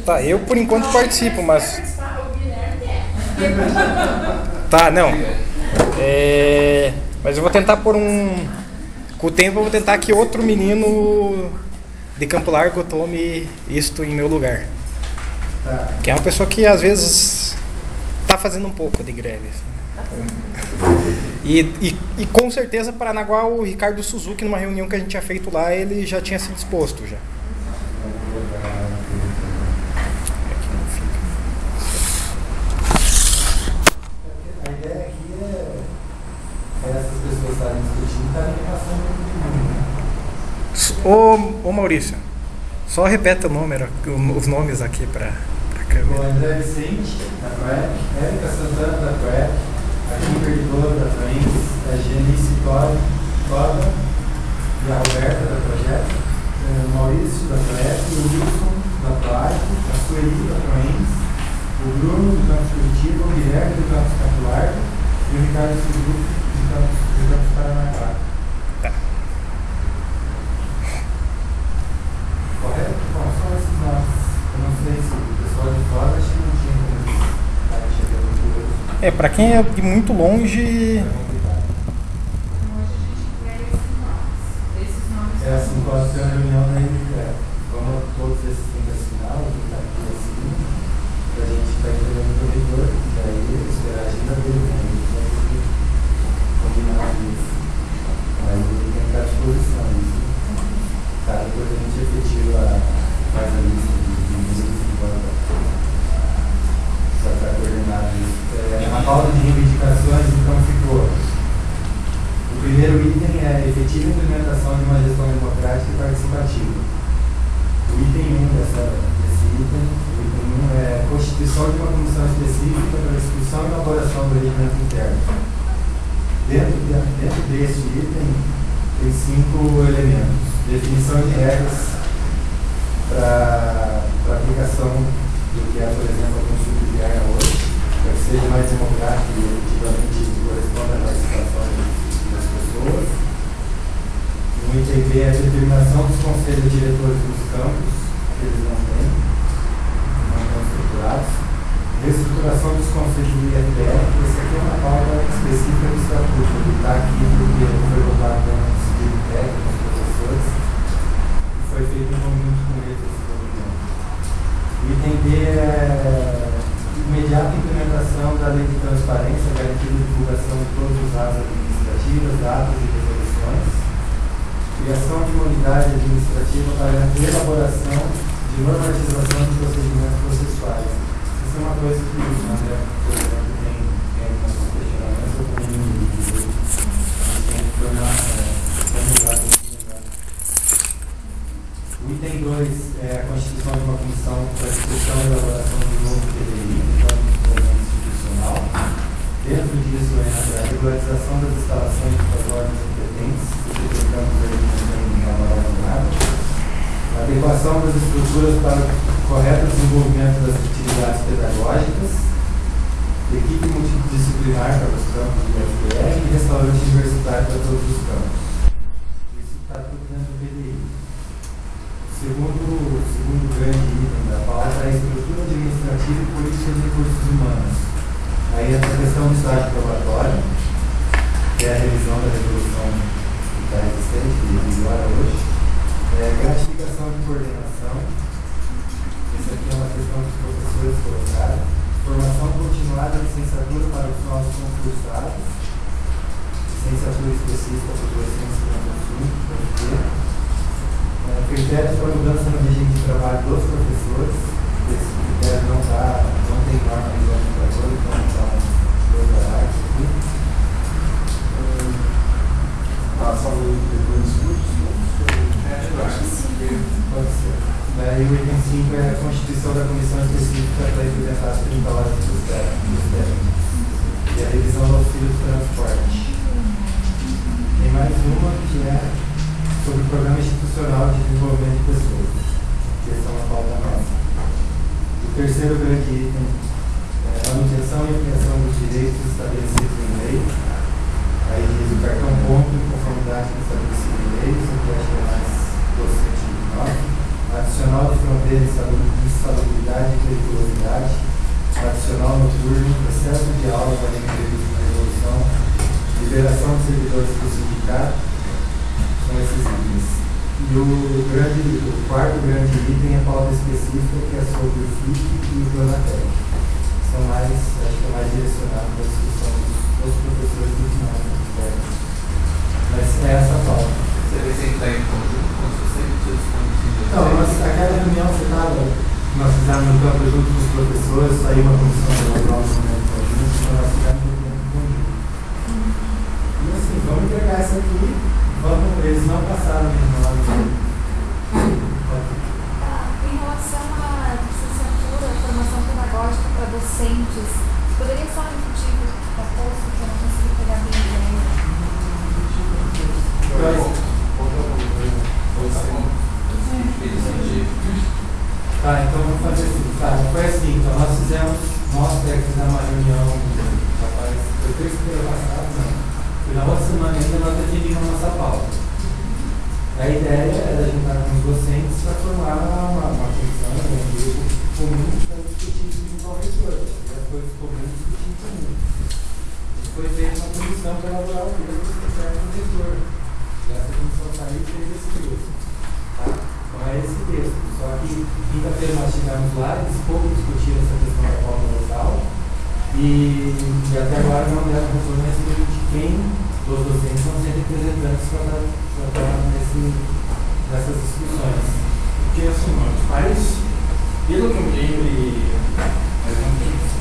Tá, eu por enquanto participo, mas... Tá, não. Mas eu vou tentar por um... Com o tempo eu vou tentar que outro menino de Campo Largo tome isto em meu lugar. Tá. Que é uma pessoa que às vezes tá fazendo um pouco de greve. E com certeza Paranaguá, o Ricardo Suzuki, numa reunião que a gente tinha feito lá, ele já tinha se disposto já. A ideia aqui é essas pessoas estarem discutindo e estarem passando. Ô Maurício, só repete os nomes aqui para a câmera. O André Vicente, da ProEP, Érica Santana, da ProEP, a Kim Perdoa, da Proens, a Genice Toda e a Roberta, da Projeto, o Maurício, da ProEP, o Wilson, da ProAC, a Sueli, da Proens, o Bruno, do Campus Curitiba, o Guilherme, do Campus Campo Largo e o Ricardo Suzuki, do Campus Paranaguá. Tá. Correto? Bom, só esses nomes. Eu não sei se o pessoal de fora acho que não tinha como estar chegando por hoje. Para quem é de muito longe... É assim, pode ser uma reunião da MPE. Como todos esses têm que assinar, o que está aqui assim, a gente está entregando o corredor, e aí esperar a agenda dele, né? A gente vai ter que combinar isso. Mas ele tem que estar à disposição. Isso. Tá, depois a gente efetiva, faz a lista de números e bota para coordenar isso. A pauta de reivindicações, então, ficou. O primeiro item é a efetiva implementação de uma gestão democrática e participativa. O item 1 desse item, o item 1 é a constituição de uma comissão específica para a discussão e elaboração do regimento interno. Dentro deste item, tem 5 elementos. Definição de regras para aplicação do que é, por exemplo, a consulta interna hoje, para que seja mais democrático e efetivamente corresponda à participação das pessoas. No item B é a determinação dos conselhos diretores dos campos, que eles não têm, não estão estruturados. Reestruturação dos conselhos do IFPR, essa aqui é uma pauta específica do estatuto, ele está aqui porque foi votado no Conselho Técnico, com os professores, e foi feito em conjunto com eles esse documento. O item D é imediata implementação da lei de transparência, garantindo a divulgação de todos os atos administrativos, dados e resoluções. Criação de uma unidade administrativa para a elaboração de normatização de procedimentos processuais. Isso é uma coisa que o André, por exemplo, tem alguns questionamentos, eu também tem que tornar formulado. O item 2 é a constituição de uma comissão para a discussão e elaboração do novo PDI, Plano de Desenvolvimento Institucional. Dentro disso entra a regularização das instalações das ordens competentes, sujeitando a adequação das estruturas para o correto desenvolvimento das atividades pedagógicas, equipe multidisciplinar para os campos do UFPR e restaurante universitário para todos os campos. Isso está tudo dentro do PDI. O segundo grande item da pauta é a estrutura administrativa e política de recursos humanos. Aí entra a questão do estágio probatório, que é a revisão da resolução que está existente, que vigora hoje. Gratificação de coordenação. Essa aqui é uma questão que os professores colocaram. Formação continuada de licenciatura para os nossos concursados. Licenciatura específica para docentes do consumo, pode ter. Critérios para mudança no regime de trabalho dos professores. Esse critério não tem norma regulamentadora, então são 2 horários aqui. Só depois dos cursos? Pode ser. Daí o item 5 é a constituição da comissão específica para implementar as 30 horas dos técnicos. E a revisão do auxílio de transporte. Tem mais uma que é sobre o Programa Institucional de Desenvolvimento de Pessoas, que essa é uma pauta nossa. O terceiro grande item é a manutenção e ampliação dos direitos estabelecidos em lei. Aí diz o cartão ponto em conformidade com o estabelecido em lei, isso aqui acho que é mais docente de nós. Adicional de conter insalubridade e periculosidade, adicional noturno, excesso de aula para imprevisto na resolução, liberação de servidores do sindicato, são esses itens. E o quarto grande item é a pauta específica, que é sobre o FIC e o Pronatec. São mais, acho que é mais direcionado para a discussão dos professores do final. Mas é essa pauta. Você vai sentar em conjunto com os docentes? Não, aquela reunião que nós fizemos no campo junto com os professores, saiu uma comissão de laboral no momento conjunto, então nós fizemos um documento conjunto. E assim, vamos entregar isso aqui, eles não passaram no nome. Em relação à licenciatura, formação pedagógica para docentes, poderia só repetir o posto que eu não consegui pegar bem ainda? Tá, então vamos fazer assim. Tá, foi assim, então nós técnicos uma reunião, rapaz, foi terça-feira passada, não. Foi na outra semana ainda nós definimos a nossa pauta. A ideia era juntar com os docentes para formar uma comissão, um grupo comum para discutir com o professor. E as coisas comuns discutir em comum. E foi feita uma comissão para elaborar o texto do professor. E essa comissão saiu e fez esse texto. Tá? Então é esse texto. Só que quinta-feira nós chegamos lá, eles pouco discutiram essa questão da pauta local. E até agora não deram retorno a respeito de quem dos docentes vão ser representantes para estar nessas discussões. Porque assim, mas pelo que eu me lembro,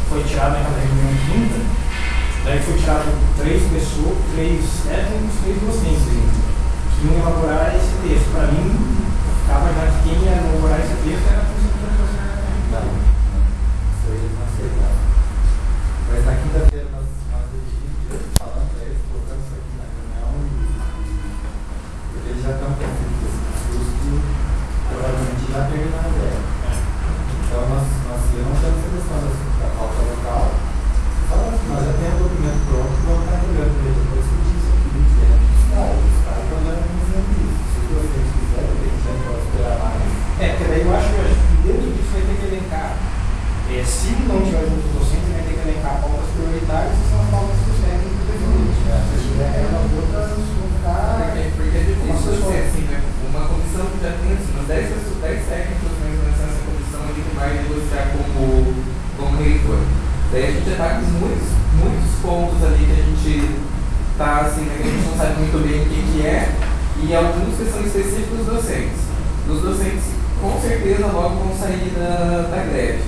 foi tirado naquela reunião quinta, daí foi tirado 3 pessoas, 3 técnicos, 3 docentes que iam elaborar esse texto. Para mim, ficava já que quem ia elaborar esse texto era a função do professor. Não, isso aí não aceitaram. Mas na quinta-feira nós decidimos, falando para eles, colocamos isso aqui na reunião e eles já estão conflitos esse discurso que provavelmente já terminaram a ideia. Então nós levantamos essa questão da pauta local, falando que nós já temos o documento pronto, vamos estar olhando para ele depois discutir isso aqui dentro dos caras. Os caras estão dando isso. Se os docentes quiserem, a gente pode esperar mais. Porque daí eu acho que dentro disso vai ter que elencar. Se não tiver junto com o docente, vai ter que elencar pautas prioritárias, que são as pautas dos técnicos definidos. Se tiver elas outras, vão ficar. Porque é difícil ser assim, né? Uma comissão que já tem assim, uns 10 técnicos mais ou menos nessa comissão ali que vai negociar como reitor. Daí a gente já está com muitos pontos ali que a gente está assim, né, que a gente não sabe muito bem o que é, e alguns que são específicos dos docentes. Os docentes com certeza logo vão sair da greve.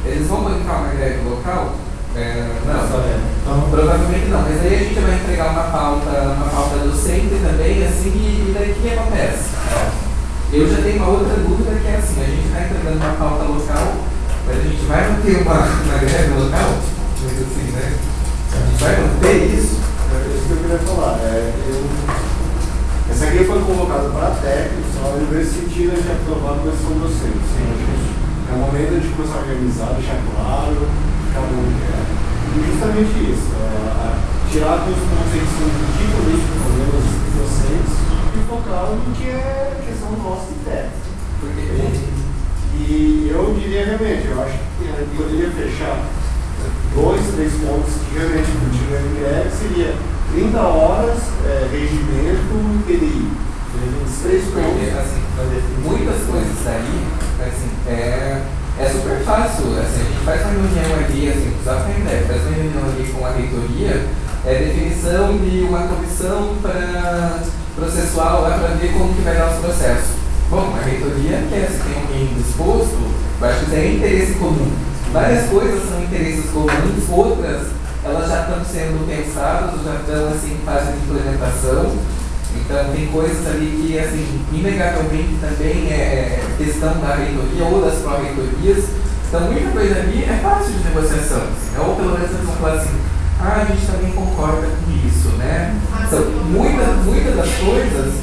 Eles vão bancar uma greve local? Não, provavelmente não, mas aí a gente vai entregar uma pauta docente também, assim, e daí o que acontece? Eu já tenho uma outra dúvida que é assim, a gente está entregando uma pauta local, mas a gente vai manter uma greve local? Assim, né? A gente vai manter isso? É isso que eu queria falar. Essa aqui foi colocada para técnicos, só nesse sentido a gente aprovar com esse docente. Sim, é o momento de começar a organizar, deixar claro, cada um quer. E justamente isso, tirar dos conceitos de política, problemas docentes, e focar no que é questão nossa e técnica. E eu diria realmente, eu acho que poderia fechar 2, 3 pontos que realmente continuam em greve, seria 30 horas, regimento e PDI. Esses 3 pontos. Porque, assim, muitas coisas daí, assim, é super fácil. Assim, a gente faz uma reunião ali, assim, só para ideia, faz uma reunião ali com a reitoria, definição de uma comissão para processual lá para ver como que vai dar os processos. Bom, a reitoria quer, se tem alguém disposto, eu acho que isso é interesse comum. Várias coisas são interesses comuns, outras elas já estão sendo pensadas, já estão assim, em fase de implementação. Então tem coisas ali que assim, inegavelmente também é questão da reitoria ou das pró-reitorias. Então muita coisa ali é fácil de negociação, assim, ou pelo menos eles vão falar assim, a gente também concorda com isso, né? Então, muitas das coisas,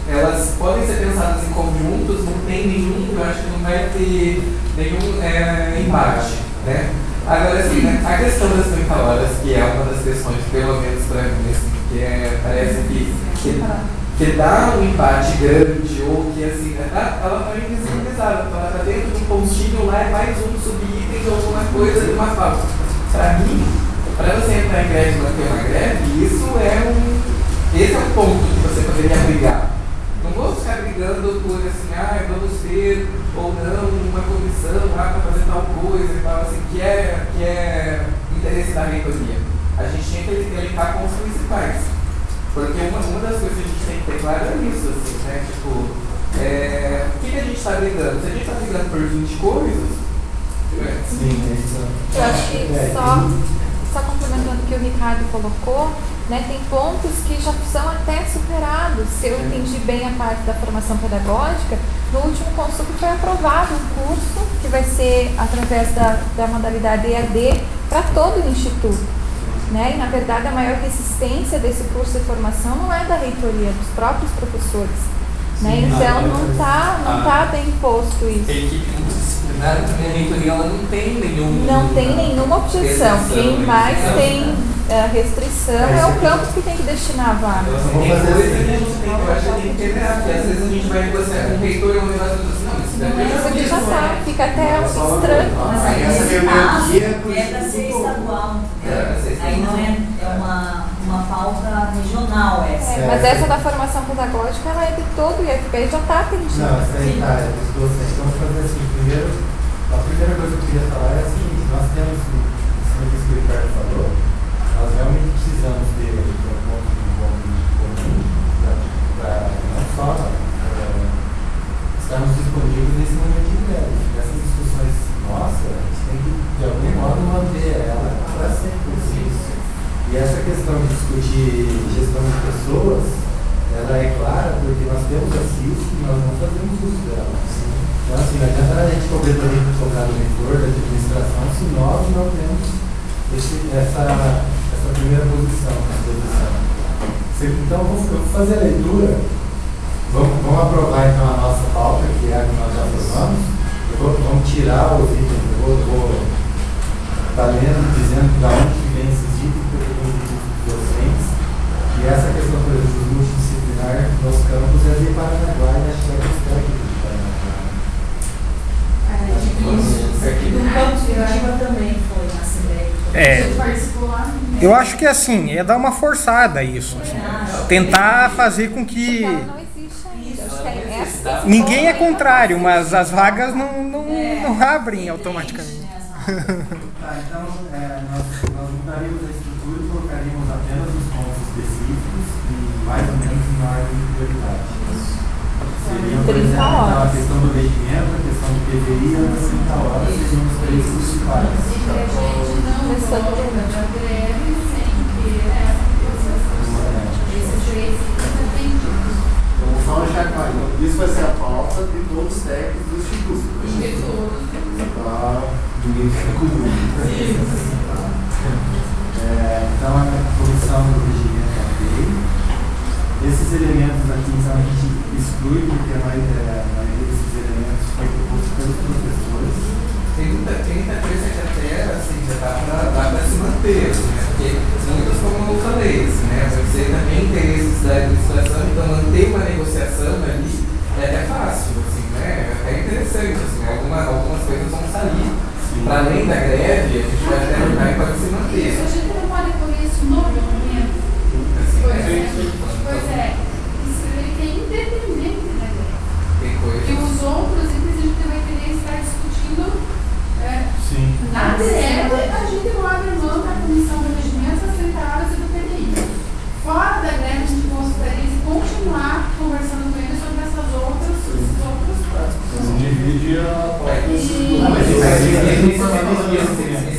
elas podem ser pensadas em conjuntos, não tem nenhum, eu acho que não vai ter nenhum embate, né? Agora, assim, né, a questão das 30 horas, que é uma das questões, pelo menos para mim, assim, que parece que dá um embate grande, ou que, assim, ela está invisível formalizada, então ela está dentro de um postinho lá, é mais um subitem de alguma coisa de uma pauta. Para mim, para você entrar em greve e manter uma greve, esse é um ponto que você poderia brigar. Não vou ficar brigando por assim, vamos ter ou não uma comissão lá para fazer tal coisa e tal, assim, que é interesse da reitoria. A gente tinha que linkar com os principais. Porque uma das coisas que a gente tem que ter claro é isso, assim, né? Tipo, o que a gente está brigando? Se a gente está brigando por 20 coisas, Sim, é isso. Eu acho que só complementando o que o Ricardo colocou, né, tem pontos que já são até superados. Se eu entendi bem a parte da formação pedagógica, no último consulta foi aprovado um curso que vai ser através da modalidade EAD para todo o instituto. Né? E, na verdade, a maior resistência desse curso de formação não é da reitoria, dos próprios professores. Né? Então, não tá bem posto isso. A equipe multidisciplinar, a reitoria, ela não tem nenhuma objeção. Quem mais tem restrição é o campus que tem que destinar a vaga. Tem coisa que a gente tem que entender, porque às vezes a gente vai negociar com o reitor e o negócio assim, não, isso aqui já tá, fica até estranho. Mas aí nesse caso é para ser estadual, aí não é uma pauta regional essa. Mas essa da formação pedagógica, ela é de todo o IFP, já está atendida. Não, essa aí tá, dos docentes. Então, vamos fazer assim, a primeira coisa que eu queria falar é a seguinte: nós temos, como o Ricardo falou, nós realmente precisamos ter um ponto comum para não só estarmos disponíveis nesse momento de greve. Essas discussões nossas, a gente tem que, de algum modo, manter ela para sempre. E essa questão de discutir gestão de pessoas, ela é clara porque nós temos a CIS e nós não fazemos uso dela. Então, assim, não adianta a gente completamente focar no reitor, da administração, se nós não temos essa primeira posição na exposição. Então, eu vou fazer a leitura. Vamos aprovar então a nossa pauta, que é a que nós já aprovamos. Vamos tirar os itens. Eu vou estar lendo, dizendo de onde vem esses itens, docentes. E essa questão, por exemplo, do multidisciplinar nos campos é de Paranaguá e acho que é aqui de Paranaguá. No campus Curitiba também foi na Assembleia. Você participou lá? Eu acho que assim, é dar uma forçada isso. Assim, tentar fazer com que. Ela não existe ainda. Acho que é essa. Ninguém é contrário, mas as vagas não abrem automaticamente. Então, nós mudaríamos a estrutura e colocaríamos apenas os pontos específicos e mais ou menos em ordem de prioridade. Seriam, por exemplo, a questão do regimento, a questão do PVI e as 30 horas seriam os três principais. A gente não da greve sem ter essa negociação. Esses três atendidos. Então, só deixar claro, isso vai ser a pauta de todos os técnicos do Instituto. De todos. Ninguém fica com dúvida. Então, a comissão do regimento é ok. Esses elementos aqui, então, a gente exclui, porque a maioria desses elementos foi proposto pelos professores. Tem muita coisa que até assim, já dá para se manter, assim, né? Porque muitas, como eu falei, assim, né? Você também tem interesses da administração, então manter uma negociação ali é até fácil, assim, né? É interessante, assim, algumas coisas vão sair. Para além da greve, a gente vai terminar e pode se manter. Isso, a gente não pode pôr isso no documento. Pois é, escrever que é independente da greve. Tem coisas. Que os outros itens a gente vai querer estar discutindo. Sim. Na greve, a gente não abre mão da comissão do regimento, das 30 horas e do PDI. Fora da greve, a gente gostaria de continuar conversando com eles sobre esses outros Você divide a pauta. Isso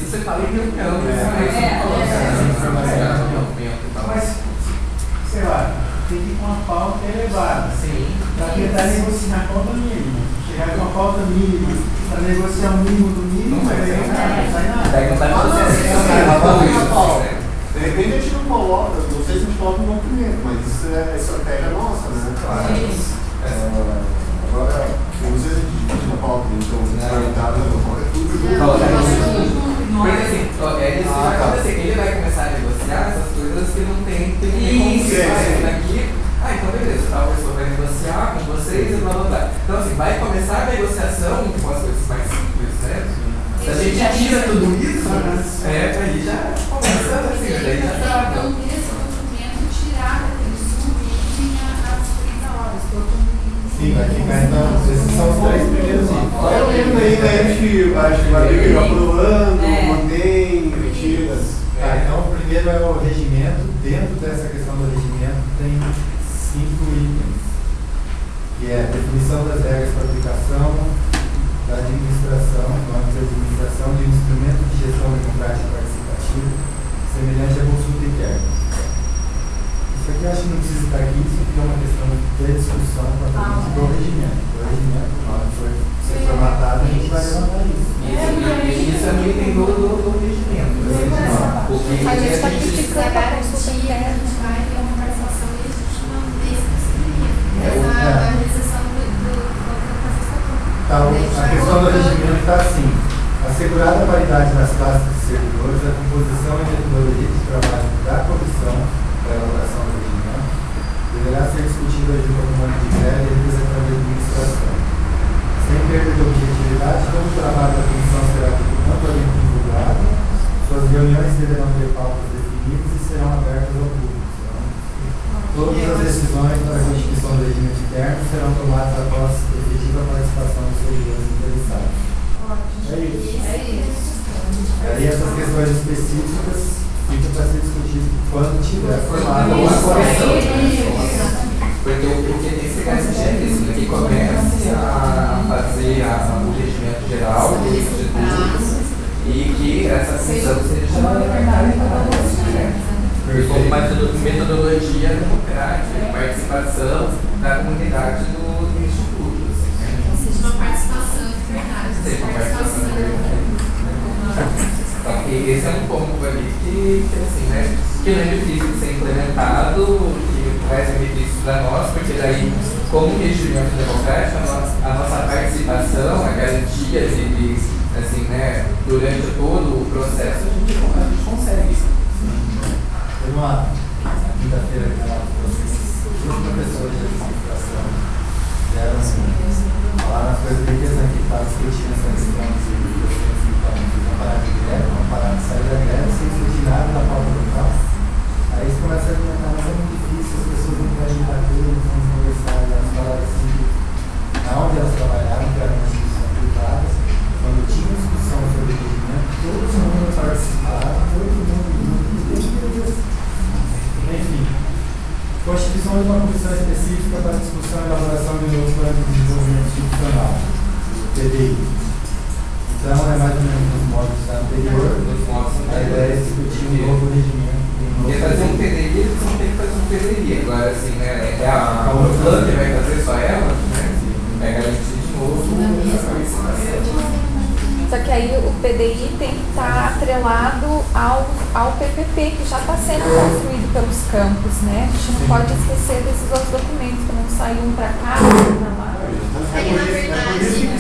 você fala em reunião, Mas, sei lá, tem que ir com uma pauta elevada. Sim. Para tentar negociar a pauta mínima. Chegar com a pauta mínima, para negociar o mínimo do mínimo, Não vai aí sair nada. sai nada. Daí não vai fazer. De repente a gente não coloca, não sei se a gente coloca no documento, mas isso é estratégia nossa, né? Claro. Agora, eu não sei se a gente divide a pauta, então, orientada, é tudo junto. Porque assim, vai acontecer que ele vai começar a negociar essas coisas que não tem como daqui. Então beleza, tal pessoa vai negociar com vocês e blá blá blá. Então, assim, vai começar a negociação com as coisas mais simples, né? Se a gente tira tudo isso, aí já começa assim, daí já tá. Então, esse documento tirar daquele submídia as 30 horas. Sim, vai ficar então, esses são os 3 primeiros itens. Vai olhando aí, né? A gente vai ver aprovando, mantém, retira. Tá, então o primeiro é o regimento. Dentro dessa questão do regimento tem 5 itens, que é a definição das regras para aplicação da administração, do âmbito da administração de um instrumento de gestão democrática participativa, semelhante à consulta interna. Isso aqui eu acho que não precisa estar aqui, isso aqui é uma questão de discussão propriamente do regimento. O regimento, na hora que for ser formatado, a gente vai levantar isso. Isso é um item do regimento. Porque A gente está criticando a garantia consulta que interna. vai ter uma participação legítima nesse procedimento. Essa organização do processo. Tá, a questão do regimento está assim: assegurada a paridade nas classes de servidores, a composição e metodologia de trabalho da comissão para a elaboração do regimento deverá ser discutida junto ao comando de greve e representante da administração. Sem perda de objetividade, todo o trabalho da comissão será amplamente divulgado, suas reuniões deverão ter pautas definidas e serão abertas ao público. Todas as decisões para a constituição do regimento interno serão tomadas após efetiva participação dos servidores interessados. É isso. Aí essas questões específicas ficam para ser discutidas quando tiver formada uma comissão. Porque o que tem que ser garantido é isso, né? Que comece a fazer o regimento geral, o registro de tudo, e que essa função seja como uma metodologia democrática, de participação da comunidade do instituto. Ou seja, uma participação de verdade. Seja uma participação de verdade. Então, esse é um ponto ali que assim, né, que não é difícil de ser implementado, que traz benefícios para nós, porque daí, como regimento democrático, a nossa participação, a garantia de assim, né, durante todo o processo, a gente consegue. Teve uma quinta-feira que ela duas professores de administração vieram falar umas coisas bem interessantes que estavam discutindo essa questão de uma parada de greve, uma parada de sair da greve sem discutir nada da pauta local. Aí eles começam a argumentar, mas é muito difícil, as pessoas não querem bater, não vão conversar, elas falaram assim, onde elas trabalharam, que eram instituições privadas, quando tinha discussão sobre o regimento, todo mundo participava, todo mundo enfim, constituição de uma comissão específica para discussão e elaboração de novos planos de desenvolvimento institucional, PDI. Então, é mais ou menos nos modos anteriores, a ideia é discutir um novo regimento. Porque fazer um PDI, eles não tem que fazer um PDI. Agora, assim, né, é a plano que vai fazer só ela, né? Vai garantir de novo a participação. Só que aí o PDI tem que estar atrelado ao PPP, que já está sendo construído pelos campos, né? A gente não pode esquecer desses outros documentos, que não sai um para cá, outro para lá. Aí, na verdade,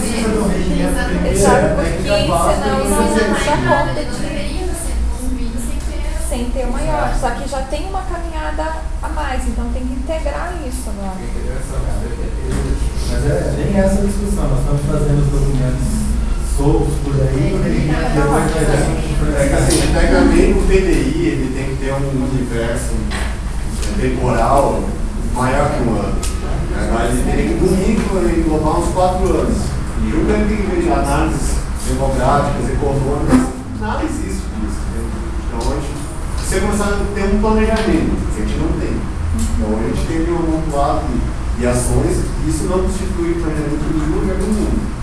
Exato, porque senão não dá conta de... deveria ser consumido sem ter o maior. Só que já tem uma caminhada a mais, então tem que integrar isso agora. Mas é bem essa discussão, nós estamos fazendo os documentos soltos por aí, depois Assim, tecnicamente o PDI ele tem que ter um universo temporal maior que um ano. Mas ele tem que, no mínimo, englobar uns 4 anos. E o que ele tem que ver de análises demográficas, econômicas, nada existe disso. Então, a gente precisa começar a ter um planejamento, que a gente não tem. Então, a gente tem um amontoado de ações, e isso não constitui planejamento de nenhum lugar do mundo.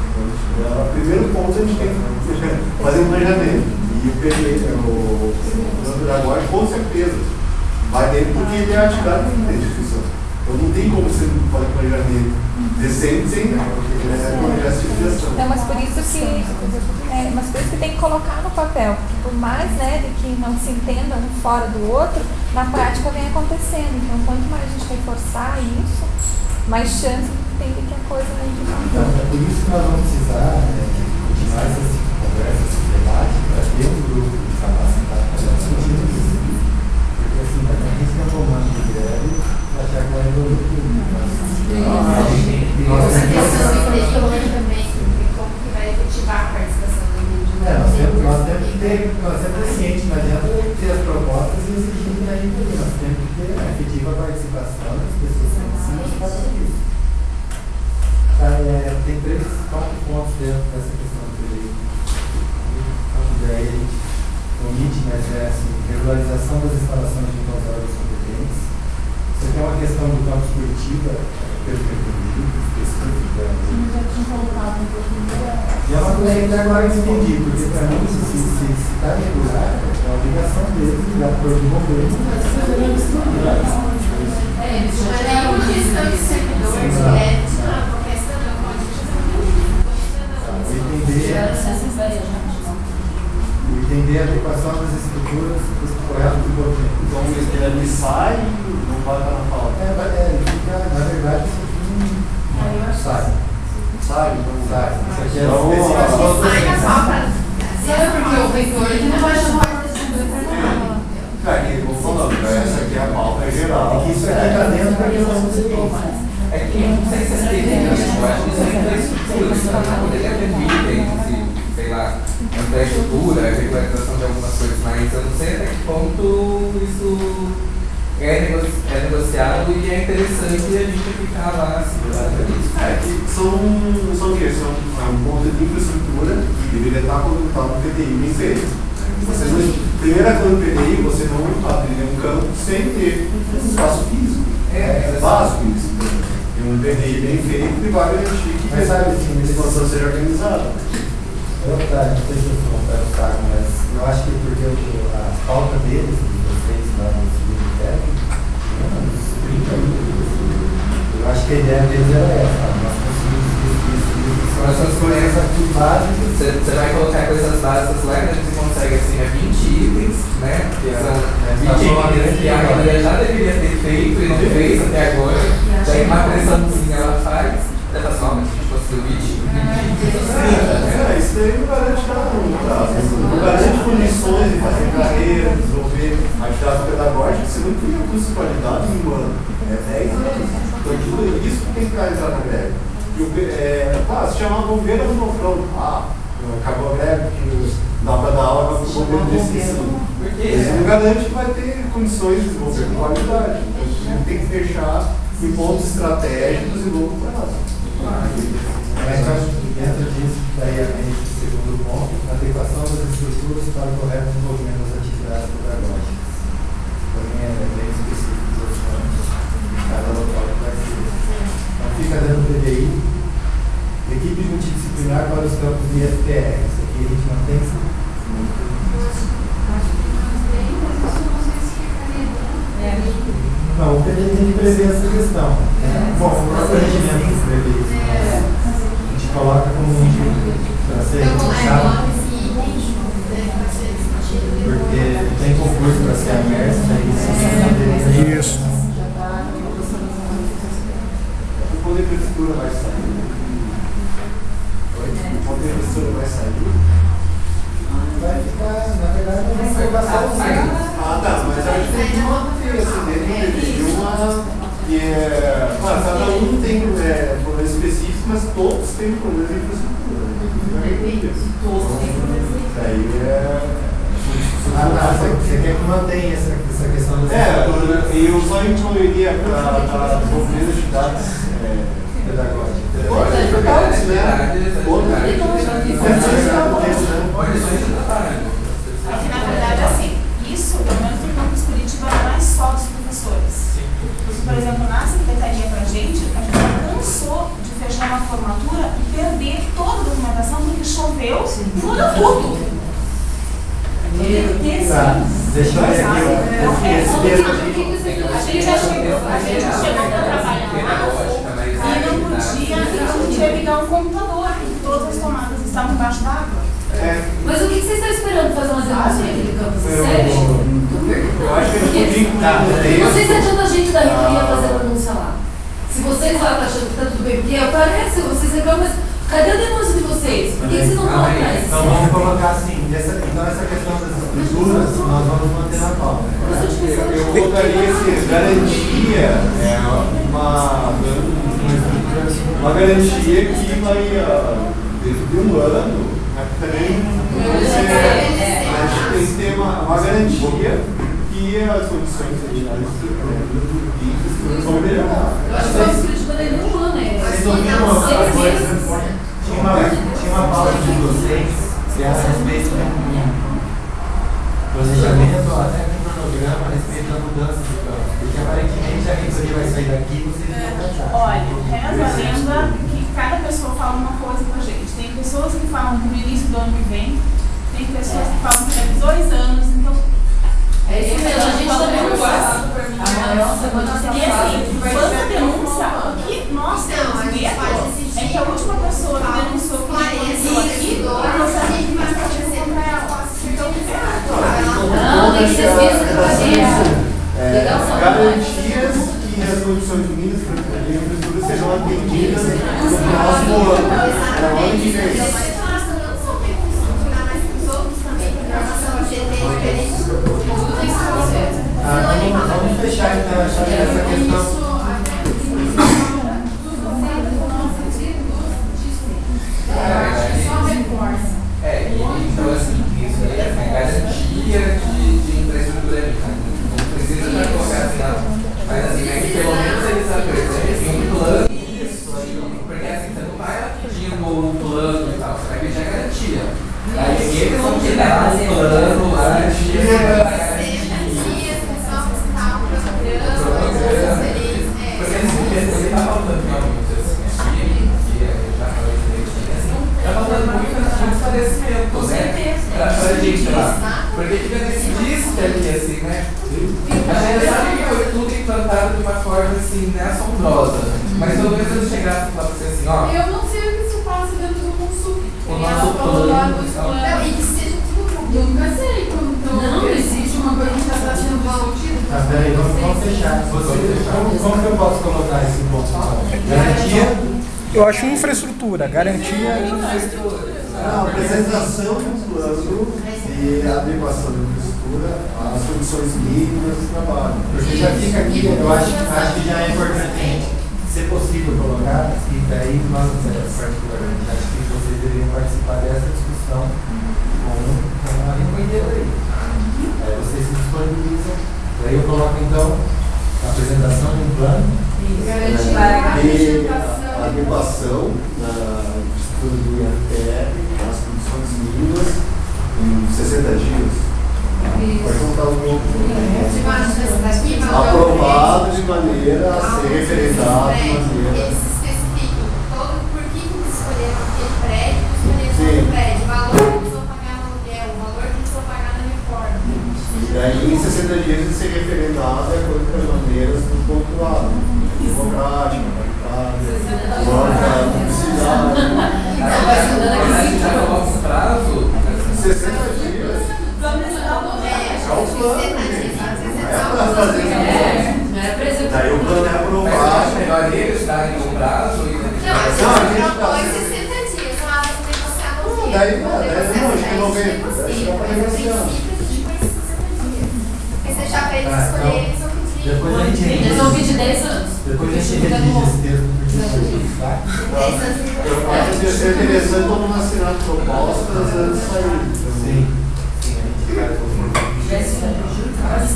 O primeiro ponto a gente tem que fazer um planejamento. E o PDI, o plano agora, com certeza, vai dentro porque ele é articulado dentro da instituição. Então não tem como você fazer planejamento decente sem planejar essa instituição. Não, mas por isso que tem que colocar no papel, porque por mais, né, de que não se entenda um fora do outro, na prática vem acontecendo. Então quanto mais a gente reforçar isso, mais chance tem de que a coisa não Então, é por isso que nós vamos precisar continuar essas conversas, esse debate, para ter um grupo de capacitados para discutir isso. Porque assim, a gente tem um comando de greve para achar que vai resolver tudo. Nós temos dentro dessa questão do PDI. E aí a gente omite, mas é assim, regularização das instalações de órgãos competentes. Isso aqui é uma questão do campo esportiva, pelo que eu entendi, específica. E é uma coisa que até agora eu entendi, porque para mim, se está regular, é uma obrigação deles, de acordo com o governo, mas se fazer uma distribuição. Mas é uma questão de servidor, qualquer cidadão pode entender a adequação das estruturas corretas do governo. Então ele sai e não vai estar na pauta. Ele fica, na verdade, sai. Sai, então sai. Isso aqui é sai na pauta. Sabe por que o reitor ele não vai chamar de distribuidor para nada? Cara, eu vou falando, essa aqui é a pauta geral. É que isso aqui está dentro da questão do CPI. É que não sei se vocês têm, eu acho que isso é infraestrutura, para poder ter vídeo, sei lá, infraestrutura, regularização de algumas coisas, mas eu não sei até que ponto isso é negociado e é interessante a gente ficar lá segurando isso. Que são o quê? São um ponto de infraestrutura que deveria estar conectado no PDI bem feito. Primeira coisa do PDI, você não atender um campo sem ter espaço físico. É básico isso. E um PDI bem feito que vai garantir que a situação seja organizada. Não sei se eu vou perguntar, mas eu acho que porque a falta deles, de vocês lá no segundo técnico, eu acho que a ideia deles era essa, nós conseguimos isso. Nós só coisas aqui básicas. Você vai colocar coisas básicas lá que a gente consegue assim, 20 itens, né? Que são 20 itens que a maioria já deveria ter feito e não fez até agora. Daí uma pressãozinha ela faz, dessa forma que a gente conseguiu 20 isso daí não garante nada, não garante condições de fazer carreira, desenvolver atividade pedagógica, você não cria curso de qualidade em um ano, 10 anos. Então tudo isso que tem que realizar na greve. Se chamar governo no confronto, acabou a greve, porque dá para dar aula para o governo decisivo. Isso não garante que vai ter condições de desenvolver com qualidade. Então a gente tem que fechar em pontos estratégicos e longo prazo. Mas dentro disso, daí a gente, segundo ponto, a adequação das estruturas para o correto desenvolvimento das atividades pedagógicas. Também é bem específico dos pontos, cada local que vai ser. Então fica dando PDI, equipe multidisciplinar para os campos de IFPR. Isso aqui a gente não tem. Não, o PDI tem que prever essa questão. Bom, o próprio regimento prevê isso. A gente coloca como um para ser fechado. Porque tem concurso para ser aberto, daí isso. O poder de prefeitura vai sair. O poder de prefeitura vai sair. Vai ficar, na verdade, não vai ser bastante. Mas a gente tem uma diferença dentro de uma. Cada um tem problemas específicos, mas todos têm problemas de infraestrutura. Você quer que mantenha essa questão da eu só incluiria para desenvolver atividades pedagógicas. Outras atividades, né? Outras Porque, na verdade, assim, isso, pelo menos no campus Curitiba, não é só dos professores. Porque, por exemplo, na secretaria pra gente já cansou de fechar uma formatura e perder toda a documentação porque choveu, fura tudo. Deixa eu ver aqui. A gente chegou para trabalhar e não podia ligar um computador, porque todas as tomadas estavam embaixo d'água. Mas o que vocês estão esperando fazer uma denúncia naquele campus? Sério? Eu acho que a gente Vocês adiantam a gente da reitoria fazer a denúncia lá. Se vocês lá estão achando que está tudo bem, porque aparece, vocês reclamam, mas cadê a denúncia de vocês? Por que vocês não estão atrás? Então vamos colocar assim, então essa questão das estruturas nós vamos manter na pauta. Eu colocaria assim, garantia uma garantia que vai dentro de um ano, também a gente tem que ter uma garantia que as condições vão melhorar. Eu acho que o Curitiba daí não ano, né? Tinha uma Se a respeito do planejamento, até com o cronograma a respeito da mudança de campo. Porque aparentemente a reitoria vai sair daqui e vocês vão cantar. Olha, reza a lenda que cada pessoa fala uma coisa com a gente. Tem pessoas que falam que no início do ano que vem, tem pessoas que falam que daqui 2 anos, então. É isso mesmo, a gente também não gosta. E assim, quando a denúncia, o que nós temos medo é que a última pessoa que denunciou que aconteceu aqui, não sabe que mais aconteceu contra ela. Não, tem que ser garantias que as condições mínimas de infraestrutura sejam atendidas no próximo ano. No ano que vem. Vamos fechar então essa questão. Então assim, isso aí é garantia de infraestrutura. Não precisa para colocar assim, não. Mas assim, é que pelo menos eles apresentem um plano. Isso aí, porque assim, você não vai pedindo um plano e tal, você vai pedir a garantia. Aí eles vão te dar um plano, garantia. Porque ele está faltando realmente assim, aqui, já falei direitinho, assim, está faltando muito esclarecimento, né? Para a gente lá. Porque fica nesse disco ali, assim, né? A gente sabe que foi tudo implantado de uma forma assim, né, assombrosa. Mas pelo menos eu chegasse e falasse assim, ó. Eu não sei o que isso passa dentro do consulta. O nosso plano. E que seja tudo. Eu nunca sei. Não existe uma coisa que está sendo discutida. Peraí, vamos fechar. Como que eu posso colocar esse ponto? Garantia? Eu acho infraestrutura, garantia. A apresentação do plano e a adequação da infraestrutura às condições mínimas de trabalho. Porque já fica aqui, eu acho que já é importante, se possível, colocar, e daí nós, particularmente, acho que vocês deveriam participar dessa discussão com a recolhida aí. Aí vocês se disponibilizam, daí eu coloco então a apresentação de um plano. E a adequação da estrutura do IRPR às condições mínimas em 60 dias. Pode contar um pouco. Aprovado de maneira a ser referendado de maneira. Eles especificam por que escolheram aquele prédio, escolheram outro prédio, o valor que precisou pagar no aluguel, o valor que precisou pagar na reforma. E daí em 60 dias ele ser referendado de acordo com as maneiras do pontuado. Democrática, paritária, lógica, publicidade. A gente já coloca um prazo. 60 dias. É o plano. Daí o plano é aprovado. É melhor eles darem um prazo e. Não, a gente propõe 60 dias, lá no negociador. Daí não, acho que 90. Porque você deixar para eles escolherem, eles vão pedir. Depois a gente Eles vão pedir 10 anos. Depois a gente redige esse texto por tá? Eu acho que ia ser interessante todo mundo assinar propostas antes de sair. Sim. Sim, a gente faz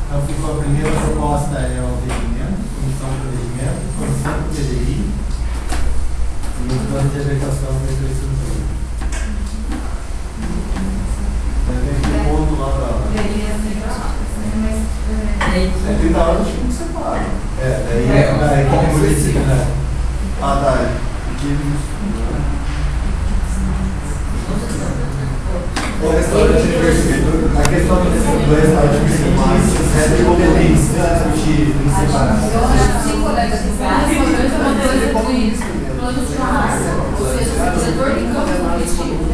Então ficou a primeira proposta é o regimento, comissão de regimento, comissão do PDI e o plano de adequação da infraestrutura. Tem um ponto lá da. É 30 horas que você para. Daí como disciplinar. Ah, tá. O restaurante universitário, a questão do restaurante universitário é de competência discutir em separado. Eu acho que sim, colega. Restaurante é uma coisa com isso. Plano de massa. Ou seja, o setor de campo competitivo.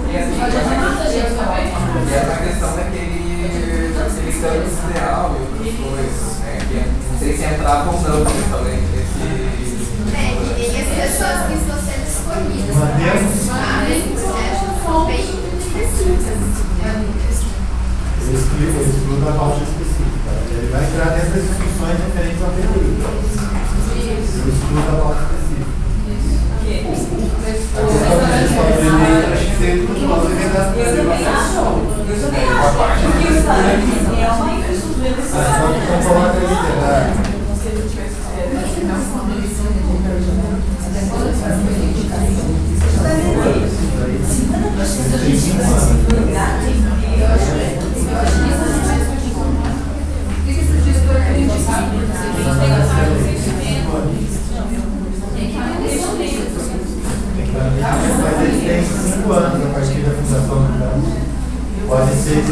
A gente é muita gente também. E essa questão daquele campo ideal e outras coisas, né? Que não sei se entrava ou não, também. E as pessoas que estão sendo escolhidas são bem específicas. Ele explica a pauta específica. Ele vai entrar dentro das discussões referentes ao PDI. Ele explica a pauta específica. A questão da gestão do PDI, acho que tem tudo nós Eu também acho. Porque Mas ele tem 5 anos a partir da fundação do campo. Pode ser de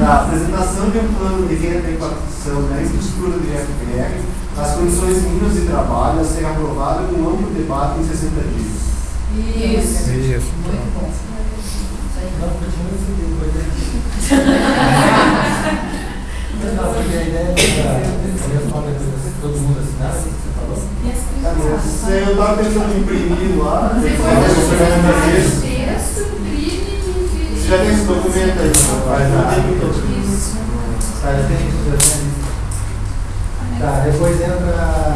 Na apresentação de um plano de renda e participação na estrutura de FPR, as condições mínimas de trabalho a ser aprovada com um amplo debate em 60 dias. Isso. Muito bom. Não, continua seguindo, não, porque a ideia é todo mundo assinar, o que você falou? Eu estava tentando imprimir lá, você já tem esse documento aí, isso. Tá, já tem isso. Tá, depois entra a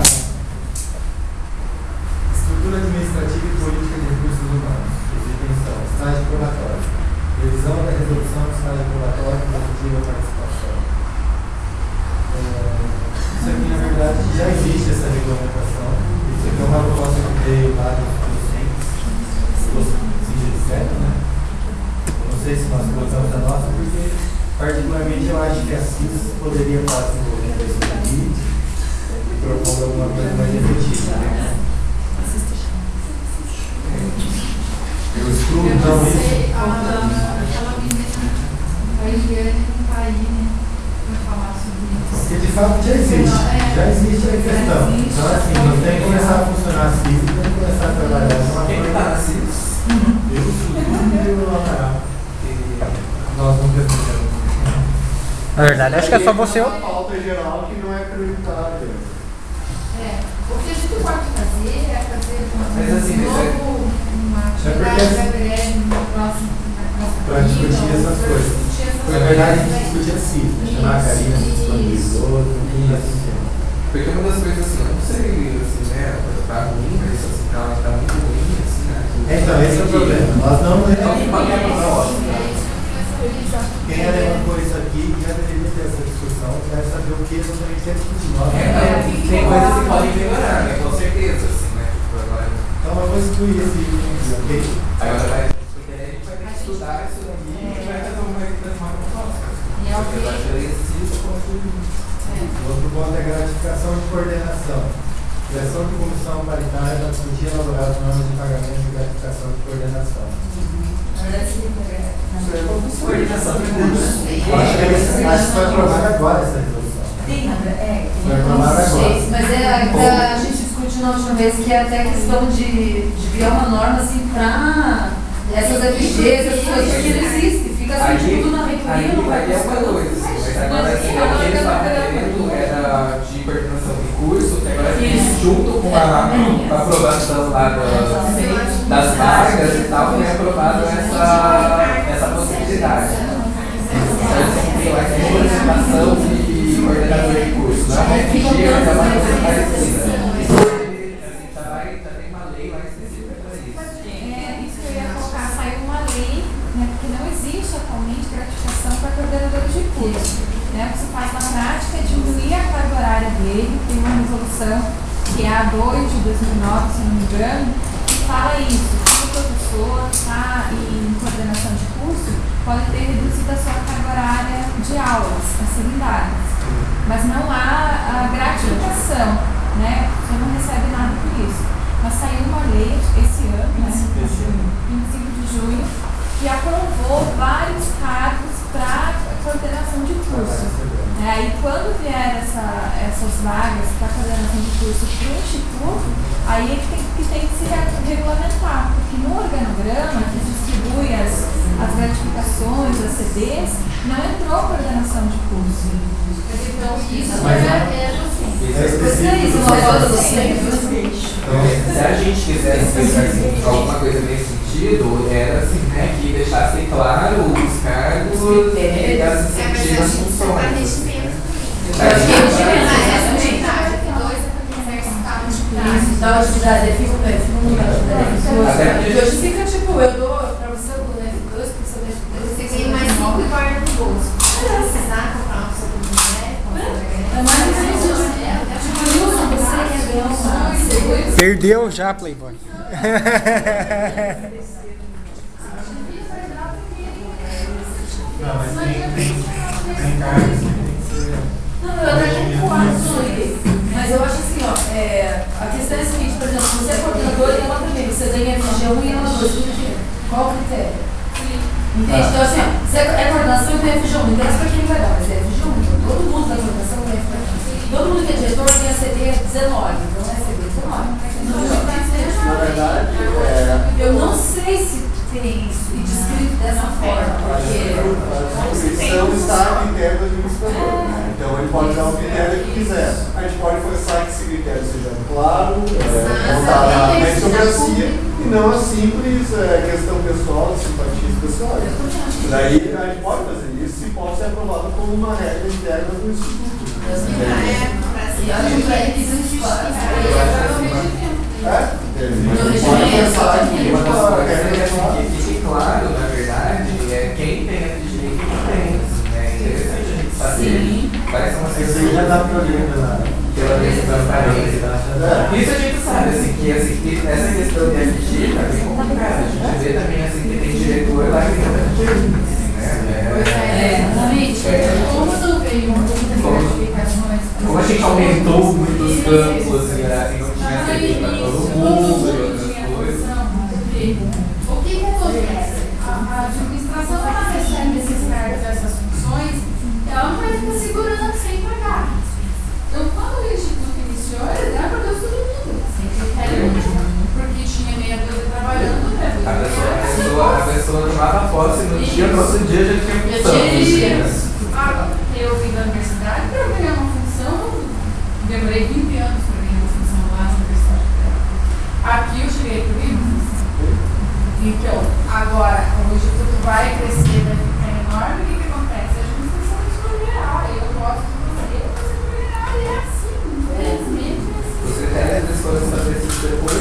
estrutura administrativa e política de recursos humanos, detenção, estágio probatório, revisão da resolução do estágio probatório e relativa à participação. Isso aqui, na verdade, já existe essa regulamentação. Isso aqui é uma proposta que veio lá do CINGE, né? Não sei se nós colocamos a nossa, porque particularmente eu acho que a CIS poderia estar desenvolvendo isso aqui e propondo alguma coisa mais efetiva. Né? Eu estudo então isso. Aquela menina, a Eliane não está aí, né? Para falar sobre isso. Porque de fato já existe a questão. Então assim, não tem que começar a funcionar a CIS, tem que começar a trabalhar de uma forma. Quem está na CIS? Eu estudo o Amaral. Nós não defendemos. Na verdade, acho que é só você. Uma pauta geral que não é prioritária. O que a gente pode fazer é fazer uma para discutir essas coisas. Na verdade, a gente discute assim, chamar a Karina, disponibilizou, tudo assim. Porque uma das coisas assim, eu não sei, assim, né, tá ruim, mas assim, tá muito ruim, assim, né? Então, esse é o problema. Nós não quem levantou isso aqui já deveria ter essa discussão, deve saber o que exatamente quer discutir. Tem coisas que podem melhorar, né? Com certeza, assim, né? Então eu vou excluir esse item, ok? Agora vai, porque a gente vai ter que estudar isso daqui e vai fazer uma proposta. Outro ponto é a gratificação de coordenação. Criação de comissão paritária para discutir e elaborar as normas de pagamento e gratificação de coordenação. Coordenação de curso. Acho que vai aprovar agora essa resolução. Vai aprovar agora. Mas a gente discutiu na última vez que é até a questão de criar uma norma assim para essas FGs, essas coisas que não existem. Fica assim tudo na reitoria, não vai ter uma coisa, mas agora assim, o que eles estavam querendo era de coordenação de curso, que agora junto com a aprovação lá das vagas e tal, foi aprovado essa possibilidade. Então, tem lá que é coordenação de coordenador de curso, não é uma FG, mas é uma coisa parecida. Já tem uma lei lá específica para isso. Isso que eu ia colocar, saiu uma lei, né, porque não existe atualmente gratificação para coordenadores de curso. Né? O que se faz na prática é diminuir a carga carga horária dele, tem uma resolução que é a 2 de 2009, se não me engano, que fala isso, que o professor está em coordenação de curso pode ter reduzido a sua carga horária de aulas a serem dadas, mas não há a gratificação, né? Você não recebe nada por isso. Mas saiu uma lei esse ano, né? 25 de junho, que aprovou vários cargos para coordenação de curso. Aí quando vier essas vagas para coordenação de curso para o Instituto, aí é que tem que se regulamentar, porque no organograma que distribui as gratificações, as CDs, não entrou coordenação de curso. Então, isso Mas se a gente quisesse pensar assim, alguma coisa nesse sentido, era assim, né, que deixasse claro os cargos e as incentivas funções. Da atividade, fica hoje fica tipo, eu dou pra você o F2, pra você o F2. Você ganha mais 5 e guarda no bolso. Se precisar comprar um seu É mais isso, você Perdeu já, Playboy. Não, mas tem cargos que tem que ser. Não, eu até concordo com ele. Mas eu acho assim, ó, a questão é a seguinte, por exemplo, você é coordenador e ela também, você ganha FG1 e ela 2, qual o critério? Entende? Então assim, ó, você é coordenação e tem FG1, não interessa pra quem vai dar, mas é FG1, então todo mundo da coordenação tem FG1. Todo mundo que é diretor ganha CD 19, então é CD 19. Na verdade, Eu não sei se tem isso e descrito dessa forma, porque... a inscrição está a critério do administrador, né? Então ele pode dar o critério que quiser. A gente pode forçar que esse critério seja claro, voltado à meritocracia e não a simples questão pessoal, simpatias pessoais. Daí a gente pode fazer isso e pode ser aprovado como uma regra interna do Instituto. E acho que é requisito claro. Pode pensar que uma das coisas que fique claro, na verdade, é quem tem a direito e quem tem. É interessante a gente saber quais são as Isso aí já dá problema pela lei de transparência. Isso a gente sabe, assim, que essa questão de FG está bem complicada. A gente vê também assim, que tem diretor lá que tem muita gente, né? Como a gente aumentou muito os campos, assim, não tinha CD para todo mundo e outras coisas. O que acontece? A administração, ela recebe esses cargos, essas funções, ela não vai ficar segurando sem pagar. Então, quando o Instituto iniciou, ele deu para Deus todo mundo. Porque tinha meia dúzia trabalhando, né? A pessoa tomava posse no dia, no outro dia já tinha função. Eu vim da universidade para ganhar uma função, demorei 20 anos para ganhar uma função lá na universidade. Aqui eu cheguei por isso. Então, agora, o Instituto vai crescer, vai ficar enorme, o que acontece? A administração escolherá, eu gosto de você escolherá, e é assim, infelizmente é assim. Os critérios das coisas estabelecidos depois,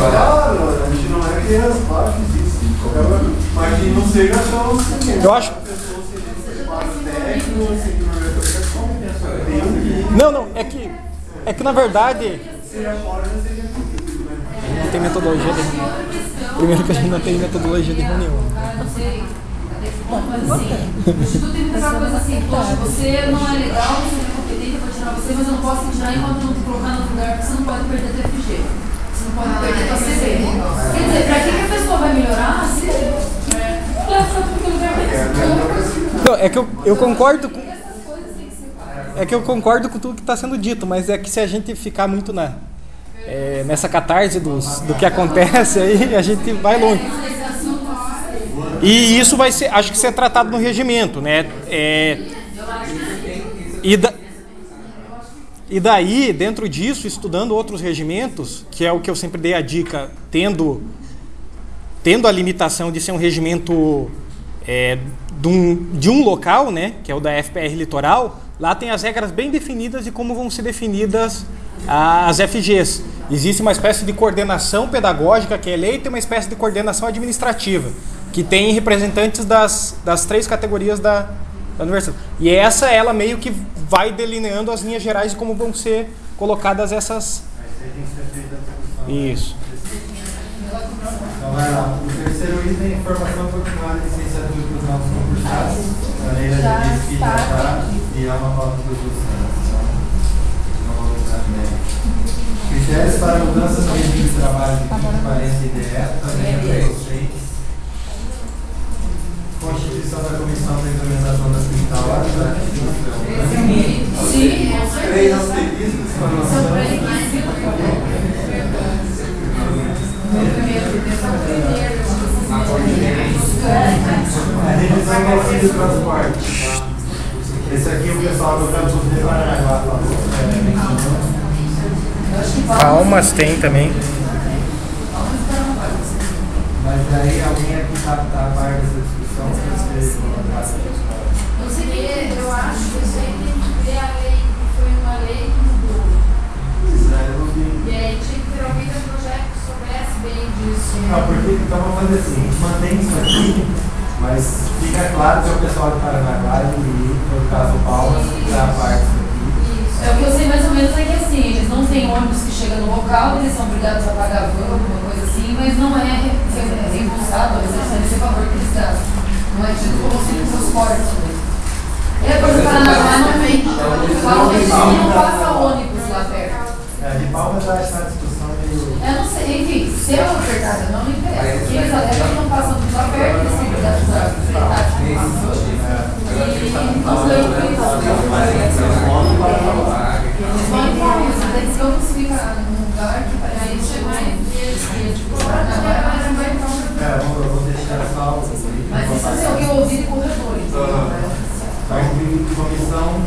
Claro, a gente não é criança, claro que existe. Mas que não seja só o seguinte. Eu acho. Não, é que na verdade não tem metodologia de... Primeiro que a gente não tem metodologia de reunião. Mas assim, o Instituto tem que pensar uma coisa assim, poxa, você não é legal, você não é competente, eu vou tirar você, mas eu não posso te tirar enquanto não te colocar no lugar, porque você não pode perder a TFG. Você não pode perder a CD. Quer dizer, pra que a pessoa vai melhorar se leva tudo que o lugar vai. Não, é que eu concordo com... É que eu concordo com tudo que está sendo dito, mas é que se a gente ficar muito nessa catarse do que acontece, aí a gente vai longe. E isso vai ser, acho que ser tratado no regimento, né? E daí, dentro disso, estudando outros regimentos, que é o que eu sempre dei a dica, tendo a limitação de ser um regimento de um local, né? Que é o da FPR Litoral, lá tem as regras bem definidas de como vão ser definidas as FGs. Existe uma espécie de coordenação pedagógica que é eleita e uma espécie de coordenação administrativa, que tem representantes das 3 categorias da da universidade. E essa, ela meio que vai delineando as linhas gerais de como vão ser colocadas essas... Isso. Então vai lá. O terceiro item é formação continuada de licenciatura para os novos concursados. A lei já disse que já está e é uma pauta dos docentes. Então, não vou entrar nele. Critérios para mudança no regime de trabalho de 40 e DE, também é para docentes. Constituição da Comissão da Implementação das 30 horas. Sim. 3 asteriscos, formação. A revisão do auxílio de transporte. Esse aqui o pessoal do Campo de Paranaguá falou. Almas tem também. Mas aí alguém aqui está a par dessa discussão? Não sei que eu acho que isso aí tem que ver a lei, que foi uma lei que mudou. E aí tinha que ter alguém do projeto que soubesse bem disso. Não, porque então vamos fazer assim, a gente mantém isso aqui, mas fica claro que é o pessoal de Paranaguá e, no caso, o Paulo, está a parte disso aqui. É, o que eu sei mais ou menos é que assim, eles não têm ônibus que chega no local, eles são obrigados a pagar van, alguma coisa assim, mas não é reembolsado, eles recebem esse favor que eles gastam. Não é tido como auxílio de transporte. É, por exemplo, Paranaguá não vem. Não passa ônibus lá perto. De Palmas já está a discussão meio... Eu não sei, enfim, se eu apertar, não me interessa. Porque eles alegam que não passam lá perto, eles têm que dar fretados. E não sei o que eles vão ficar num lugar que parece ser mais vou deixar salvo. mas isso é o que eu ouvi de corredores. Comissão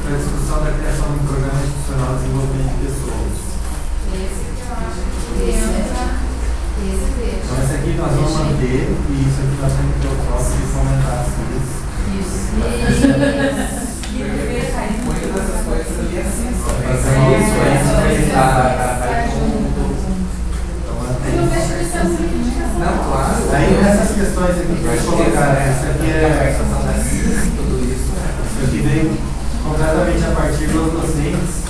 para discussão da criação de um programa institucional de desenvolvimento de pessoas. Então esse aqui nós vamos manter e isso aqui nós temos que ter o próximo e comentar isso. Muitas dessas coisas ali é assim. Não, claro. Aí nessas questões aqui que vai colocar, essa aqui é tudo isso. isso aqui veio completamente a partir dos docentes.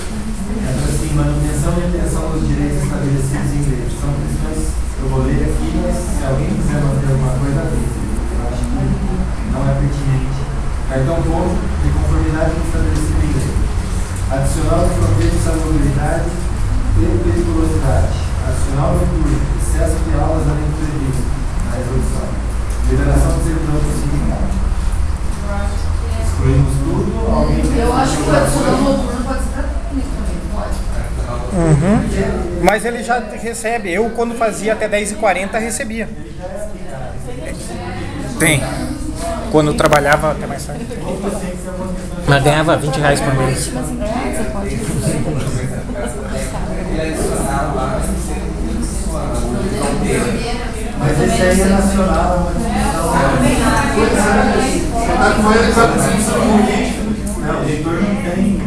Assim, manutenção e atenção dos direitos estabelecidos em lei. São questões que eu vou ler aqui, mas se alguém quiser manter alguma coisa, eu acho que não é pertinente. Cartão ponto de conformidade com o estabelecido em lei. Adicional de fronteira de salubridade e periculosidade. Adicional inclui excesso de aulas além do previsto na resolução. Liberação do servidor do sindicato. Excluímos tudo. Alguém Eu acho que o adicional noturno pode ser para técnico também, pode? Mas ele já recebe. Eu, quando fazia até 10h40, recebia. Tem. Quando eu trabalhava até mais tarde. Mas ganhava R$20 por mês. Mas esse aí é nacional, não, o reitor não tem.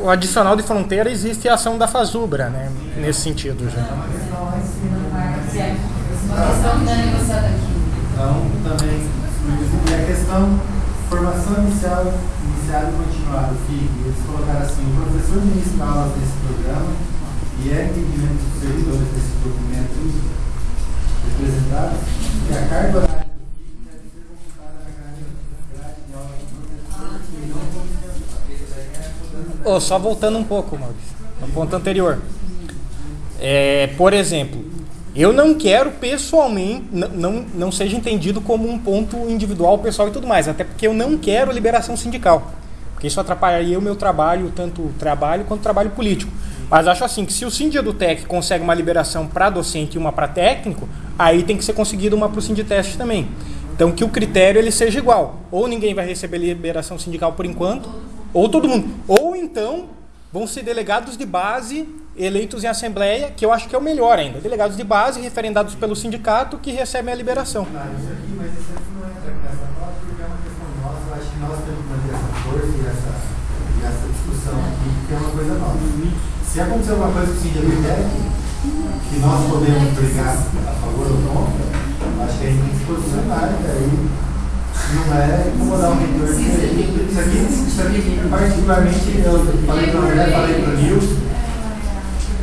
O adicional de fronteira existe a ação da Fazubra, né? Nesse sentido já. Uma questão que não é negociada aqui. Então, também, e a questão formação inicial e continuada, FIG, eles colocaram assim, o professor ministra aulas desse programa e é entendimento dos servidores desse documento representado que a carga horária do FIG deve ser computada na grade de aula do professor e não como Só voltando um pouco, Maurício, no ponto anterior. Por exemplo, eu não quero pessoalmente, não seja entendido como um ponto individual, pessoal e tudo mais, até porque eu não quero liberação sindical, porque isso atrapalharia o meu trabalho, tanto o trabalho quanto o trabalho político. Mas acho assim, que se o Sindedutec consegue uma liberação para docente e uma para técnico, aí tem que ser conseguido uma para o Sinditeste também. Então que o critério ele seja igual, ou ninguém vai receber liberação sindical por enquanto, ou todo mundo, ou então vão ser delegados de base eleitos em assembleia, que eu acho que é o melhor ainda. Delegados de base, referendados pelo sindicato, que recebem a liberação. Mas isso aqui não entra nessa pauta porque é uma questão nossa. Eu acho que nós temos que manter essa força e essa discussão aqui, porque é uma coisa nova. Se acontecer alguma coisa com o Sindedutec, que nós podemos brigar a favor ou contra, acho que a gente tem que se posicionar, e aí Não é incomodar um reitor. Isso aqui particularmente, eu falei para o André, falei para o Nilson,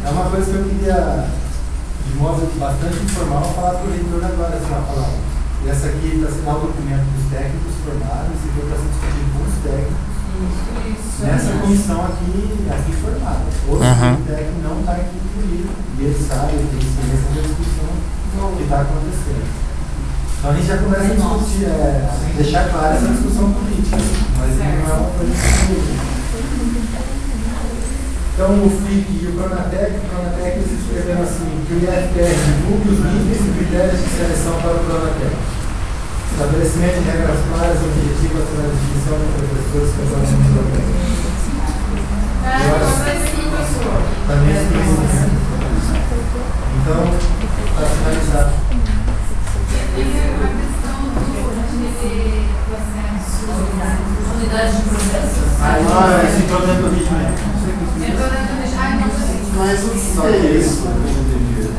é uma coisa que eu queria, de modo bastante informal, falar para o reitor agora, assim, falar, e essa aqui está sendo o documento dos técnicos formados, esse aqui está sendo discutido com os técnicos. Nessa comissão aqui formada. Outro técnico não está incluído. E ele sabe, ele tem ciência da discussão que está acontecendo. Então a gente já começa a discutir, deixar clara essa discussão política. Mas não é uma coisa que. Então o FIC e o Pronatec eles escreveram assim, que o IFR divulgue os níveis e critérios de seleção para o Pronatec. Estabelecimento de regras claras e objetivas para a definição de professores que atuam no programa. Também escrevi. Então, para finalizar. Unidade de processo. Esse problema do vídeo, né? Mas o que é isso?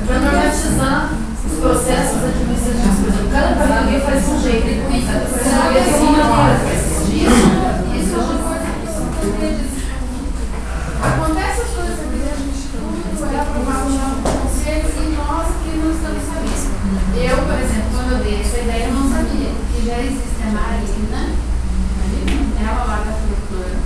Para normatizar os processos administrativos, por exemplo, cada pagamento faz um jeito, ele começa a fazer assim, isso é uma coisa que acontece as coisas aqui dentro do Instituto, é aprovado no conselho e nós aqui não estamos sabendo. Eu, por exemplo, quando eu dei essa ideia, eu não sabia que já existe a Marina, ela lá da produtora,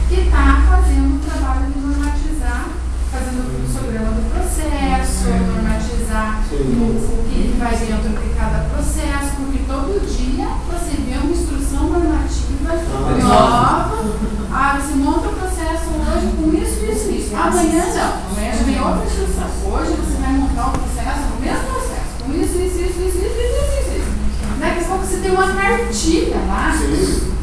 que está fazendo o trabalho de normatizar, fazendo o programa do processo, normatizar o que vai dentro de cada processo, porque todo dia você vê uma instrução normativa nova. Você monta o processo hoje com isso. Amanhã não, amanhã já vem outra instrução. Hoje você vai montar o processo no mesmo processo, com isso. Daqui a pouco você tem uma cartilha lá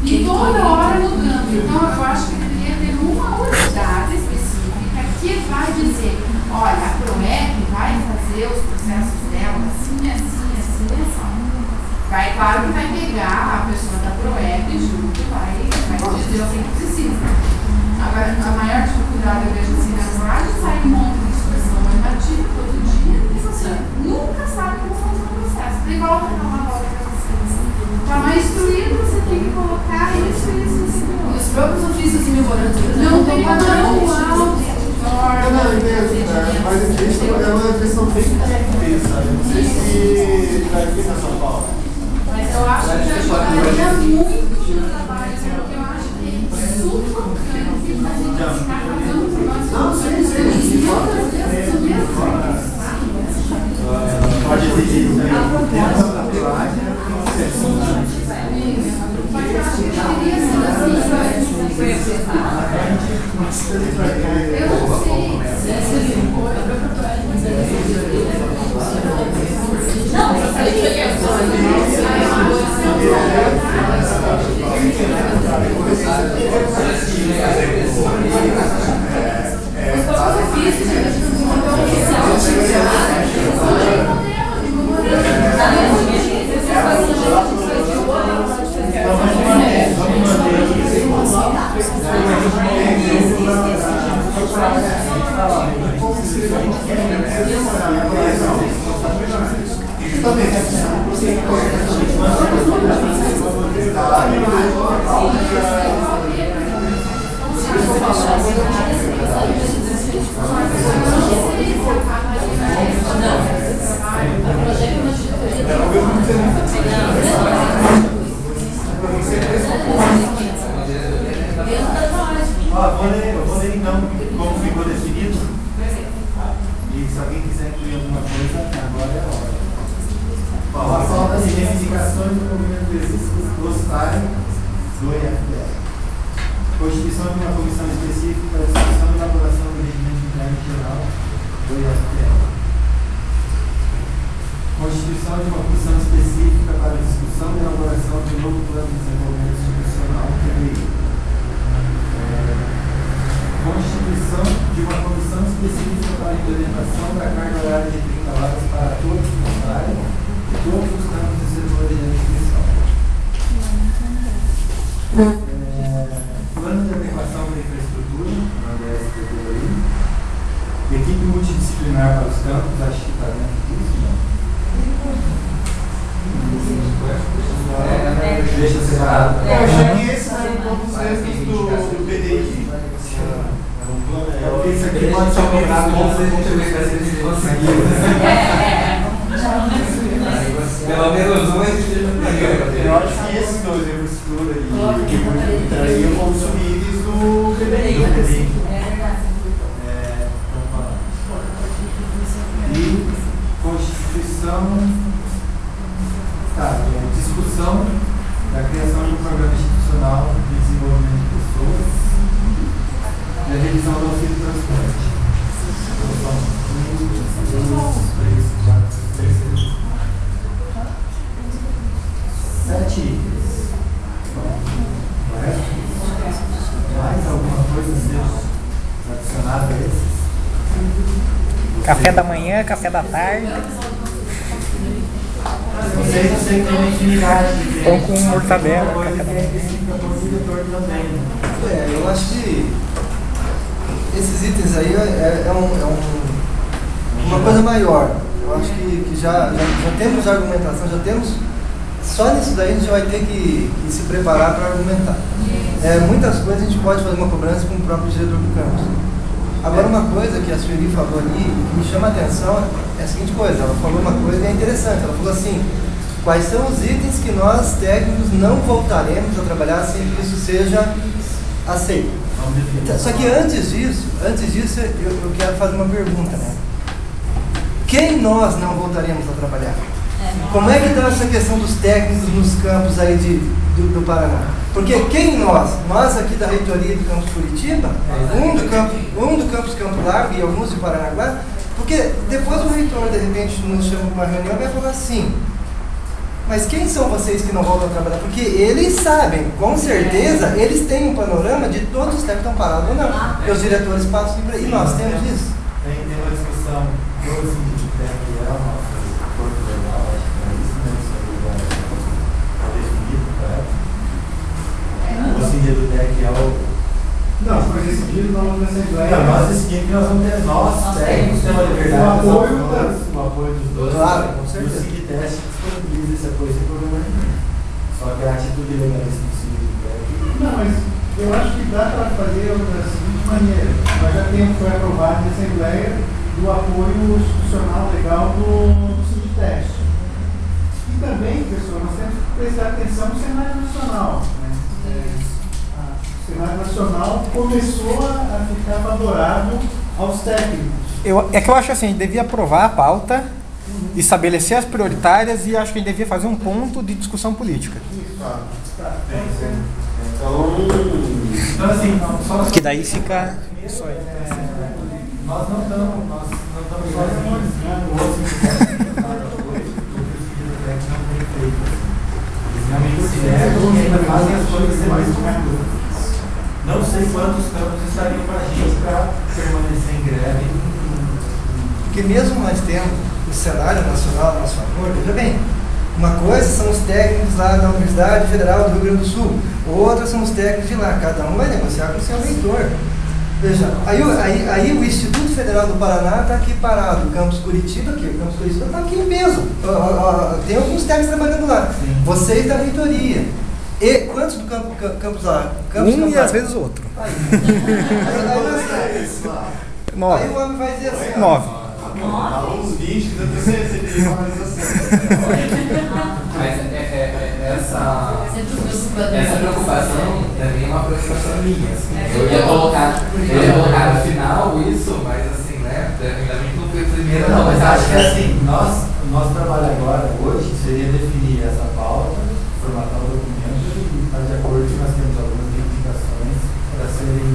e toda hora mudando. Então eu acho que deveria ter uma unidade específica que vai dizer, olha, a PROEP vai fazer os processos dela assim. Vai, claro que vai pegar a pessoa da PROEP junto, vai dizer o que precisa. Agora, a maior dificuldade eu vejo assim na rádio, sai um monte de instrução normativa todo dia e você nunca sabe como fazer o processo. Tem volta para vocês. Para mais instruído, você tem que colocar isso. Os próprios ofícios e memorandos não tem manual. Mas isso é uma questão bem técnica, sabe? Não sei se está aqui na São Paulo. Mas eu acho que ajudaria muito no trabalho, porque eu acho que é sufocante a gente ficar fazendo por nós. Não, sim. Pode exigir dentro da pelagem, Mas eu acho que deveria ser assim. Eu não sei. Eu vou ler então como ficou definido. E se alguém quiser incluir alguma coisa, agora é a hora. A falta de reivindicações do movimento glossário do IFR. Constituição de uma comissão específica para a discussão e elaboração do regimento interno geral do IFR. Constituição de uma comissão específica para a discussão e elaboração do novo plano de desenvolvimento institucional, PDI. Constituição de uma comissão específica para a implementação da carga horária de 30 horas para todos os funcionários e todos os campos de setores de instituição. Plano de adequação da infraestrutura, equipe multidisciplinar para os campos, acho que está dentro disso, não? separado. Eu achei que esses eram pontos extras do PDI. Isso aqui pode ser cobrado pontos extras de pelo menos um existe. Eu acho que esses dois, a infraestrutura e eu consumi eles do PDI. E Constituição, discussão da criação de um programa institucional de desenvolvimento de pessoas e a revisão do auxílio de transporte. Então, são 1, 2, 3, 4, 5, 7 itens. Correto? Mais alguma coisa seja adicionada a esses? Café da manhã, café da tarde. Vocês não sei que tem infinidade de Pão com mortadela, coisa café da que manhã. fica por diretor também. Eu acho que esses itens aí é uma coisa maior. Eu acho que já temos argumentação, já temos. Só nisso daí a gente vai ter que se preparar para argumentar. Muitas coisas a gente pode fazer uma cobrança com o próprio diretor do campus. Agora, uma coisa que a Sueli falou ali, que me chama a atenção, é a seguinte coisa: ela falou uma coisa que é interessante. Ela falou assim: quais são os itens que nós técnicos não voltaremos a trabalhar sem que isso seja aceito? Só que antes disso eu quero fazer uma pergunta, né? Quem nós não voltaremos a trabalhar? Como é que está essa questão dos técnicos nos campos aí do Paraná? Porque quem nós? Nós aqui da reitoria do campus Curitiba, um do campus Campo Largo e alguns de Paranaguá, porque depois o reitor de repente nos chama para uma reunião e vai falar assim: mas quem são vocês que não voltam a trabalhar? Porque eles sabem, com certeza, eles têm um panorama de todos os técnicos que estão parados ou não. Porque os diretores passam e nós temos isso. Tem uma discussão do Sinditec, que é o nosso corpo legal, acho que é isso mesmo, sobre o definido, correto? O Sinditec é o... Não, foi decidido na Assembleia. Não, nós decidimos que nós vamos ter, nós técnicos temos a liberdade. O apoio dos dois. Claro, com E o certeza. Sinditec disponibiliza essa coisa sem problema nenhum. Só que a atitude legalista do Sinditec... Não, mas eu acho que dá para fazer da seguinte maneira: nós já temos, foi aprovado na Assembleia, do apoio institucional legal do Sinditec. E também, pessoal, nós temos que prestar atenção no cenário nacional. Né? O cenário nacional começou a ficar favorável aos técnicos. É que eu acho assim, a gente devia aprovar a pauta, estabelecer as prioritárias e acho que a gente devia fazer um ponto de discussão política. Então, assim, só... Que daí fica... Isso aí. Nós não estamos sozinhos, o outro eles realmente se negam e ainda fazem as coisas mais complicadas. Não sei quantos campos estariam para a gente para permanecer em greve. Porque mesmo nós tendo o cenário nacional a nosso favor, veja bem, uma coisa são os técnicos lá da Universidade Federal do Rio Grande do Sul, outra são os técnicos de lá, cada um vai negociar com o seu reitor. Veja, aí o Instituto Federal do Paraná está aqui parado, o campus Curitiba, aqui, o campus Curitiba está aqui em peso. Tem alguns técnicos trabalhando lá. Sim. Vocês da reitoria. E quantos do campus lá? Um e às vezes o outro. Aí 9. Aí o homem vai dizer assim: 9. Uns 20, eu tenho certeza que Mas essa preocupação também é uma preocupação minha. Assim. Eu ia colocar no final isso, mas assim, né? Ainda bem que não foi o primeiro. Não, mas acho que assim, nosso trabalho agora, hoje, seria definir essa pauta, formatar o documento e estar de acordo que nós temos algumas reivindicações para serem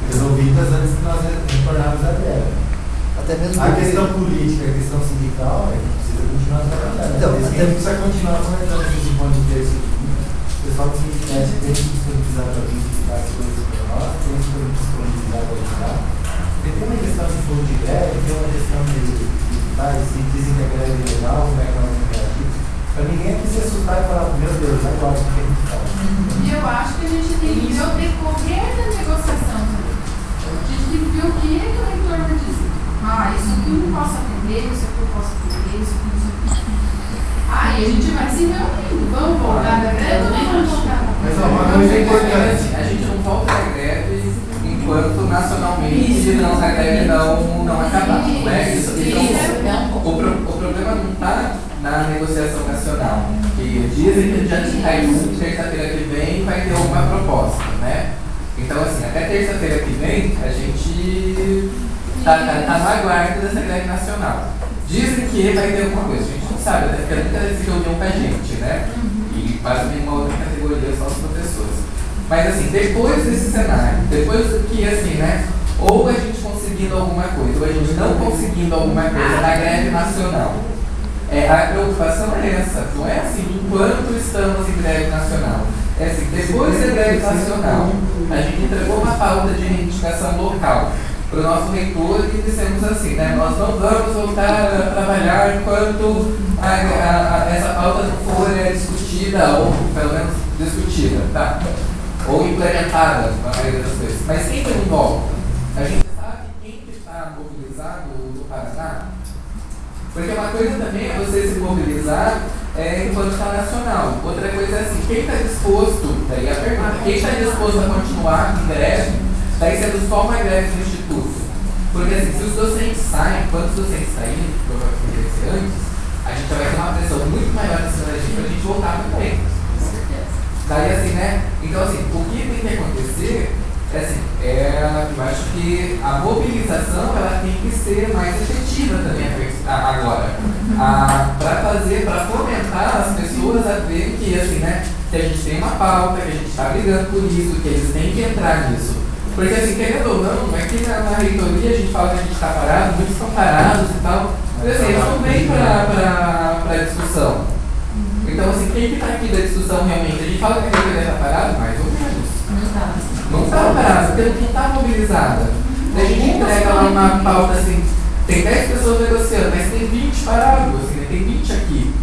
resolvidas antes de nós retornarmos à greve. até mesmo A questão política, a questão sindical, a gente precisa continuar trabalhando. Então, a gente precisa continuar conversando com esse ponto de terça e quinta. O pessoal do sindicato tem que disponibilizar para visitar as coisas para nós, tem que disponibilizar para ajudar. Porque tem uma questão de fogo de greve, tem uma questão de se dizem que a greve é legal, como é que nós vamos reagir. Para ninguém aqui se assustar e falar, meu Deus, agora o que a gente faz? E eu acho que a gente tem que ver o decorrer da negociação também. A gente tem que ver o que é que o reitor vai dizer. Isso aqui eu não posso atender, isso aqui eu posso atender, isso aqui. Aí Aí a gente vai se reunindo. Vamos voltar da greve ou não vamos voltar? Mas uma coisa importante. A gente não volta da greve enquanto nacionalmente a greve não acabar. Né? Então, o problema não está na negociação nacional. Que dizem que já caiu terça-feira que vem vai ter alguma proposta. Né? Então, assim, até terça-feira que vem a gente está no aguardo dessa greve nacional. Dizem que vai ter alguma coisa, a gente não sabe, até porque nunca se reunião com a gente, né? E quase nenhuma outra categoria, só os professores. Mas assim, depois desse cenário, depois do que assim, né? Ou a gente conseguindo alguma coisa, ou a gente não conseguindo alguma coisa na greve nacional. A preocupação é essa, não é assim, enquanto estamos em greve nacional. É assim, depois da greve nacional, a gente entregou uma pauta de reivindicação local para o nosso reitor e dissemos assim, né, nós não vamos voltar a trabalhar enquanto essa pauta não for discutida, ou pelo menos discutida, tá? Ou implementada, na maioria das vezes. Mas quem não volta? A gente sabe quem está mobilizado no Paraná? Porque uma coisa também é você se mobilizar enquanto está nacional. Outra coisa é assim, quem está disposto, daí a pergunta, quem está disposto a continuar em greve, daí sendo só uma greve do Instituto. Porque assim, se os docentes saem, quando os docentes saírem, provavelmente vai ser antes, a gente vai ter uma pressão muito maior em cima da gente para a gente voltar também. Daí assim, né? Então assim, o que tem que acontecer é assim, eu acho que a mobilização ela tem que ser mais efetiva também agora. Para fomentar as pessoas a ver que assim, né? Que a gente tem uma pauta, que a gente está brigando por isso, que eles têm que entrar nisso. Porque assim, querendo ou não, aqui na reitoria a gente fala que a gente está parado, muitos estão parados e tal, mas assim, eles não vêm para a discussão. Então assim, quem que está aqui da discussão realmente? A gente fala que a reitoria está parada, mais ou menos. Não está parada, porque não está mobilizada. Daí a gente entrega lá uma pauta assim, tem 10 pessoas negociando, mas tem 20 parados, assim, tem 20 aqui.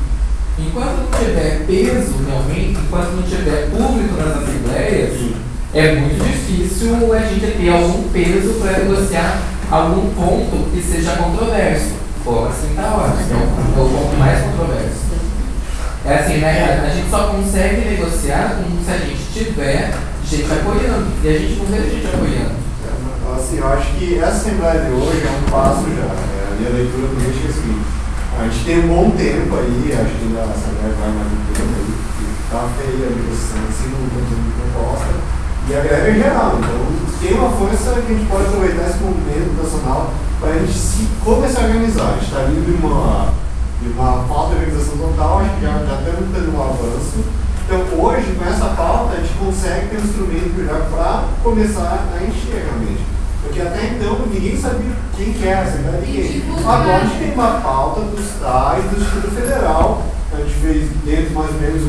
Enquanto não tiver peso realmente, enquanto não tiver público nas assembleias, é muito difícil a gente ter algum peso para negociar algum ponto que seja controverso. Como as 30 horas, que é o ponto mais controverso. É assim, né? A gente só consegue negociar se a gente tiver gente apoiando. E a gente não vê gente apoiando. Assim, eu acho que essa Assembleia de hoje é um passo já. A minha leitura política é a seguinte. A gente tem um bom tempo aí, acho que ainda a Assembleia vai mais um tempo aí, que está feia a negociação assim, não tem proposta. E a greve é geral, então tem uma força que a gente pode aproveitar esse movimento nacional para a gente começar a organizar. A gente está vindo de uma falta de organização total, acho que já estamos tendo um avanço. Então hoje, com essa pauta, a gente consegue ter um instrumento já para começar a encher realmente. Porque até então ninguém sabia quem que era, ninguém. Agora a gente tem uma pauta dos tais, do Instituto Federal, a gente fez dentro mais ou menos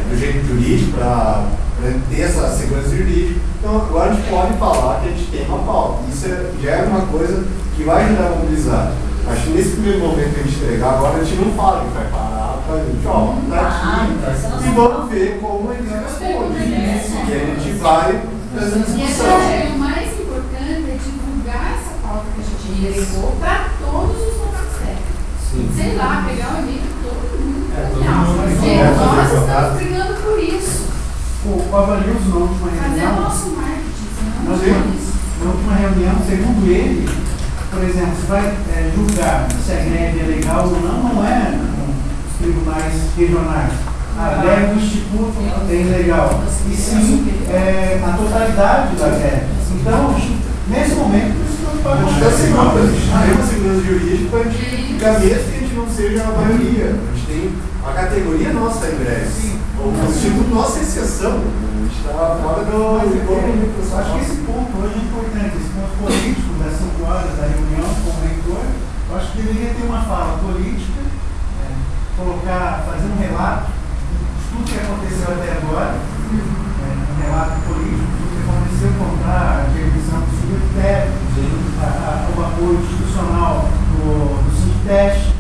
do jeito jurídico para ter essa segurança jurídica. Então agora a gente pode falar que a gente tem uma pauta. Isso já é uma coisa que vai ajudar a mobilizar. Acho que nesse primeiro momento que a gente entregar, agora a gente não fala que vai parar para a gente, ó, tá aqui, e vamos ver como a gente responde. E a gente vai fazendo discussão. E o mais importante é divulgar essa pauta que a gente entregou para todos os contatos técnicos. Sei lá, pegar o e-mail de todo mundo. Nós estamos brigando por isso. O Avalinhos, na última reunião. Fazer o nosso marketing. Na última reunião, segundo ele, por exemplo, você vai julgar se a greve é legal ou não é nos tribunais regionais. A greve do Instituto é ilegal. E sim a totalidade da greve. Então, nesse momento, a gente está seguro, a gente tem uma segurança jurídica para a gente ficar mesmo que a gente não seja a maioria. A gente tem a categoria nossa em greve. O Instituto nossa é exceção. A gente está fora do acho que esse ponto hoje é importante, esse ponto político das 5 horas da reunião com o reitor. Eu acho que deveria ter uma fala política, fazer um relato de tudo que aconteceu até agora, um relato político de tudo que aconteceu, contar a revisão do Subtec, o apoio institucional do Sinteste,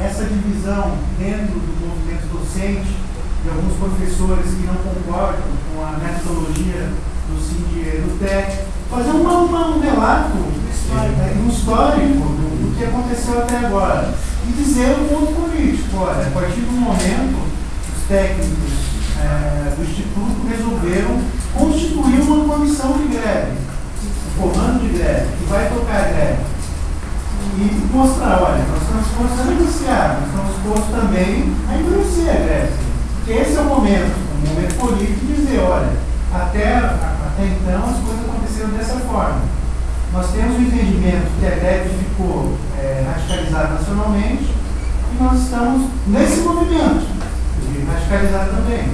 essa divisão dentro do movimento docente de alguns professores que não concordam com a metodologia do Sindtec, fazer um relato, um histórico agora. E dizer o ponto político, olha, a partir do momento, os técnicos do Instituto resolveram constituir uma comissão de greve, um comando de greve, que vai tocar a greve. E mostrar, olha, nós estamos dispostos a negociar, nós estamos dispostos também a endurecer a greve. Porque esse é o momento político de dizer, olha, até então as coisas aconteceram dessa forma. Nós temos o entendimento que a greve ficou radicalizada nacionalmente e nós estamos nesse movimento de radicalizar também.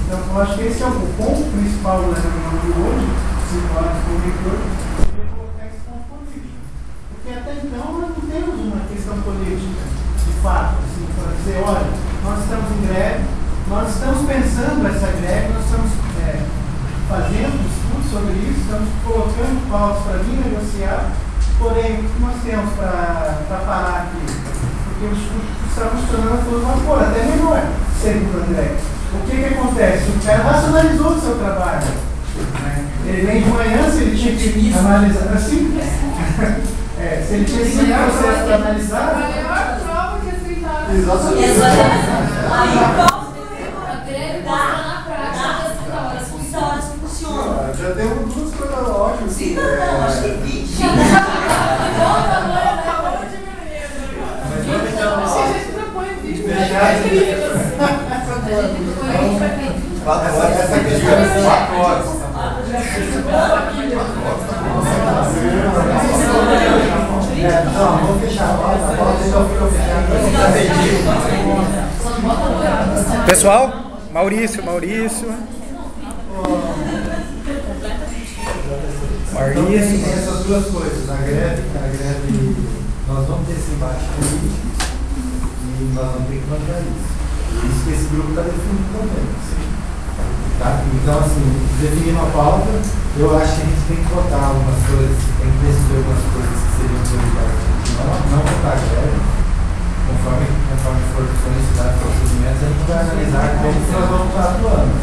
Então, eu acho que esse é o ponto principal da reunião de hoje, situado no leitor, seria colocar esse ponto político. Porque até então nós não temos uma questão política, de fato, assim, para dizer, olha, nós estamos em greve, nós estamos pensando essa greve, nós estamos fazendo estudos sobre isso, estamos colocando pautas para vir negociar, porém, o que nós temos para parar aqui? Porque o estudo está funcionando a todo vapor, até melhor, segundo o André. O que acontece? O cara racionalizou o seu trabalho. Ele vem de manhã, se ele tinha que analisar assim, se ele tinha esse processo para analisar. A melhor prova que aceitaram. Exatamente. A greve mostra na prática as funções funcionam. Já temos duas coisas ótimas. Sim, não, acho que 20. A gente propõe 20. Essa questão é 4 horas. Não, vamos fechar a pauta, deixa eu fechar. Pessoal, Maurício. Tem essas duas coisas. A greve, nós vamos ter esse embate político e nós vamos ter que manter isso. Isso que esse grupo está definindo também. Tá? Então, assim, definir uma pauta, eu acho que a gente tem que votar algumas coisas, tem que decidir algumas coisas que seriam prioridades. Não votar a greve, conforme for solicitado pelos procedimentos, a gente vai analisar como nós vamos estar atuando.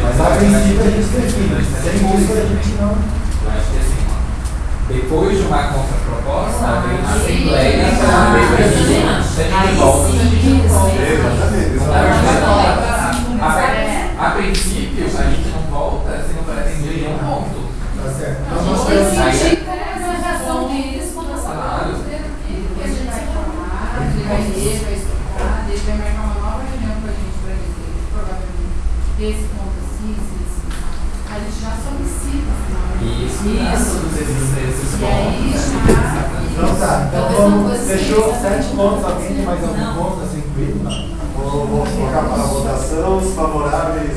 Mas a princípio a gente define, sem isso a gente não. Eu acho que assim, depois de uma contraproposta, vem a Assembleia para decidir se a gente volta ou se a gente não volta. A princípio, a gente não volta se não for atender nenhum ponto. Tá certo. Existe essa razão deles quando essa Claro. Que a gente vai falar, ele vai ler, vai estudar, ele vai marcar uma nova reunião com a gente para dizer, provavelmente, esse ponto assim, a gente já solicita. Isso. Todos esses E aí pontos. já. Então tá, então vamos, fechou 7 pontos, alguém tem mais algum ponto assim incluído? Não. Vou colocar para a votação, os favoráveis.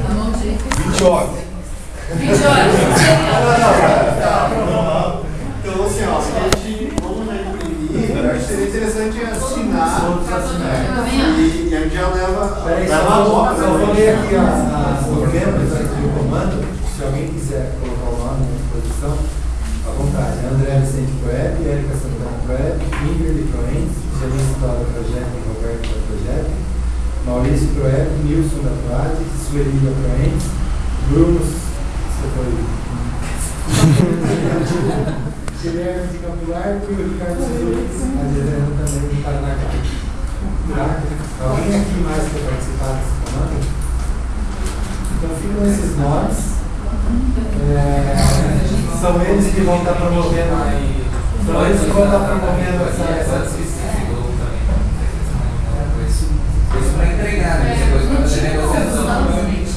A mão de 20 horas. 20 horas. Então, assim, ó, se a gente vamos já imprimir, eu acho que seria interessante assinar. E a gente já leva. Peraí, só vou ler aqui os membros do comando, se alguém quiser colocar o nome à disposição, à vontade. André Vicente Proeb, Érica Santana Proeb, Ingrid Proenz, Janine da Projeto e Roberto da Projeto, Maurício Proeb, Nilson da Proade, Sueli da Proenz, Bruno, você foi. Guilherme de Campilar e o Ricardo Silva, adesendo também do Paranacá. Alguém aqui mais quer participar desse comando? Então ficam esses nomes. São eles que vão estar promovendo essa Isso para entregar, né? Depois para fazer negociação, provavelmente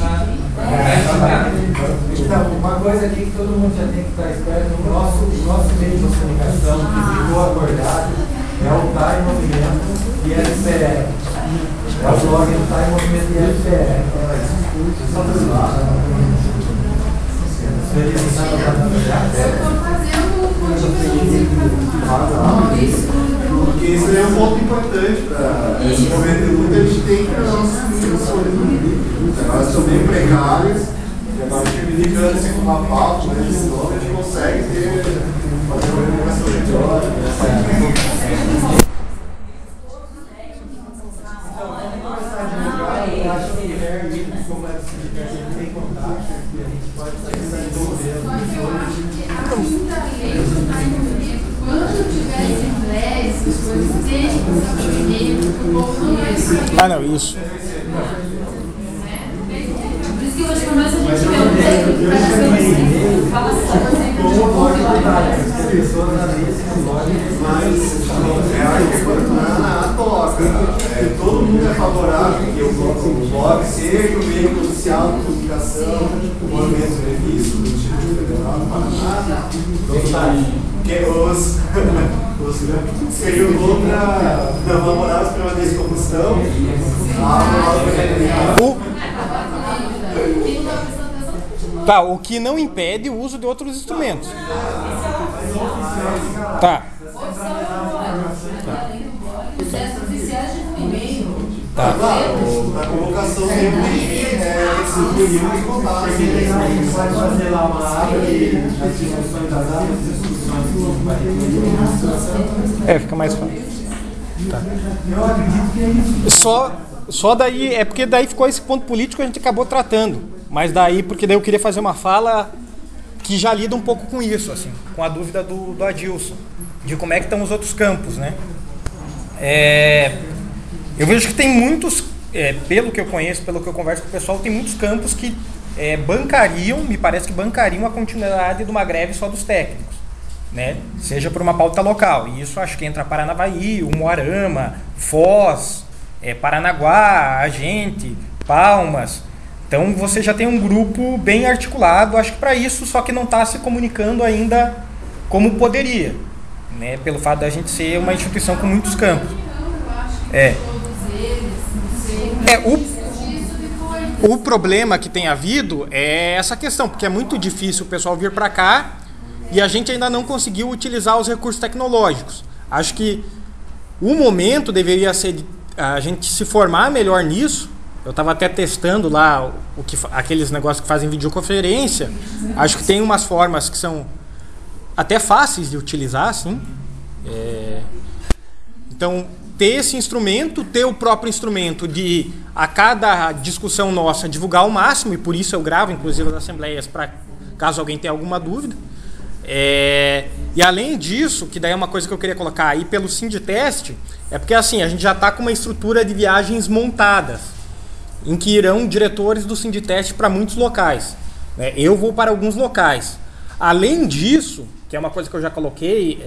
Então, uma coisa aqui que todo mundo já tem que estar esperto, o nosso meio de comunicação que ficou acordado é o TAI Movimento e LPR. É o blog do TAI Movimento e LPR. Eu estou fazendo o motivo Porque isso é um ponto importante para esse momento de luta, a gente tem que ter as nós estamos bem precários, e agora a gente indicando assim com uma pauta, né, esse nome, a gente consegue fazer uma comunicação melhor. Eu acho que como é que tem contato, e a gente pode sair desenvolvendo. Ah, não, isso. Por isso que eu acho que mais a gente vê um técnico que faz assim, fala assim, as pessoas analíticas não podem mais todo mundo é favorável que o blog seja o meio oficial de comunicação, o movimento previsto do Instituto Federal do Paraná, que seriam contra favoráveis para uma descombustão. Tá, o que não impede o uso de outros instrumentos. Tá. Tá. A convocação sempre distribuir contato. A gente vai fazer lá uma aba e as discussões das áreas, Fica mais fácil. Tá. Eu acredito que é isso. Só daí, é porque daí ficou esse ponto político que a gente acabou tratando. Mas daí, porque daí eu queria fazer uma fala que já lida um pouco com isso, assim, com a dúvida do Adilson, de como é que estão os outros campos, né? Eu vejo que tem muitos, pelo que eu conheço, pelo que eu converso com o pessoal, tem muitos campos que me parece que bancariam a continuidade de uma greve só dos técnicos, né? Seja por uma pauta local. E isso acho que entra Paranavaí, Umuarama, Foz, Paranaguá, Agente, Palmas. Então você já tem um grupo bem articulado, acho que para isso, só que não está se comunicando ainda como poderia, né? Pelo fato da gente ser uma instituição com muitos campos. O problema que tem havido é essa questão, porque é muito difícil o pessoal vir para cá e a gente ainda não conseguiu utilizar os recursos tecnológicos. Acho que o momento deveria ser a gente se formar melhor nisso. Eu estava até testando lá aqueles negócios que fazem videoconferência. Acho que tem umas formas que são até fáceis de utilizar, assim. Então, ter esse instrumento, ter o próprio instrumento de, a cada discussão nossa, divulgar ao máximo, e por isso eu gravo, inclusive, as assembleias, para caso alguém tenha alguma dúvida. E além disso, que daí é uma coisa que eu queria colocar aí pelo Sinditest, é porque assim, a gente já está com uma estrutura de viagens montadas, em que irão diretores do Sinditest para muitos locais. Eu vou para alguns locais. Além disso, que é uma coisa que eu já coloquei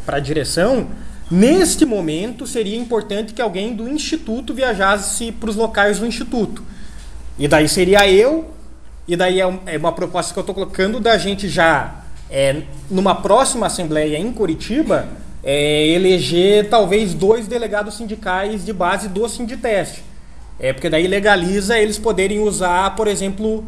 para a direção, neste momento seria importante que alguém do Instituto viajasse para os locais do Instituto. E daí seria eu, e daí é uma proposta que eu estou colocando da gente já, numa próxima assembleia em Curitiba, eleger talvez 2 delegados sindicais de base do Sinditest. Porque daí legaliza eles poderem usar, por exemplo,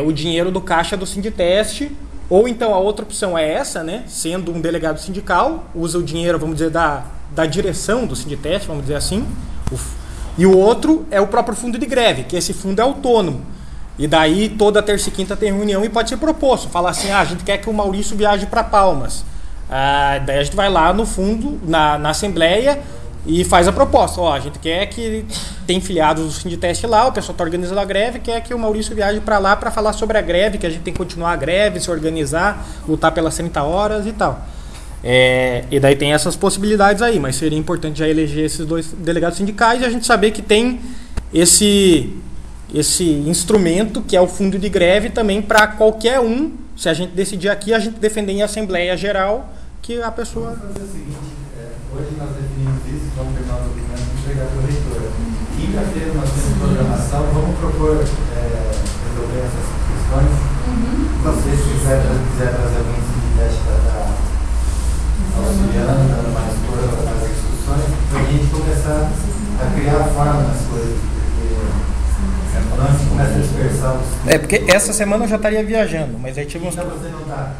o dinheiro do caixa do Sinditest, ou então a outra opção é essa, né? Sendo um delegado sindical, usa o dinheiro, vamos dizer, da direção do Sinditest, vamos dizer assim, e o outro é o próprio fundo de greve, que esse fundo é autônomo. E daí toda terça e quinta tem reunião e pode ser proposto, falar assim, a gente quer que o Maurício viaje para Palmas. Daí a gente vai lá no fundo, na assembleia, e faz a proposta. A gente quer que tem filiados do Sinditest lá, o pessoal está organizando a greve, quer que o Maurício viaje para lá para falar sobre a greve, que a gente tem que continuar a greve, se organizar, lutar pelas 30 horas e tal. E daí tem essas possibilidades aí, mas seria importante já eleger esses 2 delegados sindicais e a gente saber que tem esse instrumento, que é o fundo de greve, também para qualquer um, se a gente decidir aqui, a gente defender em Assembleia Geral, que a pessoa... Vamos fazer o seguinte, hoje nós definimos isso, vamos pegar o documento e entregar para o reitor. Quinta-feira nós temos programação, vamos propor resolver essas questões. Se vocês quiserem trazer alguém de teste para estar auxiliando, dando mais força para fazer discussões, para a gente começar a criar forma nas coisas. Antes começa a dispersar os... porque essa semana eu já estaria viajando, mas aí tive uns... Então você não está...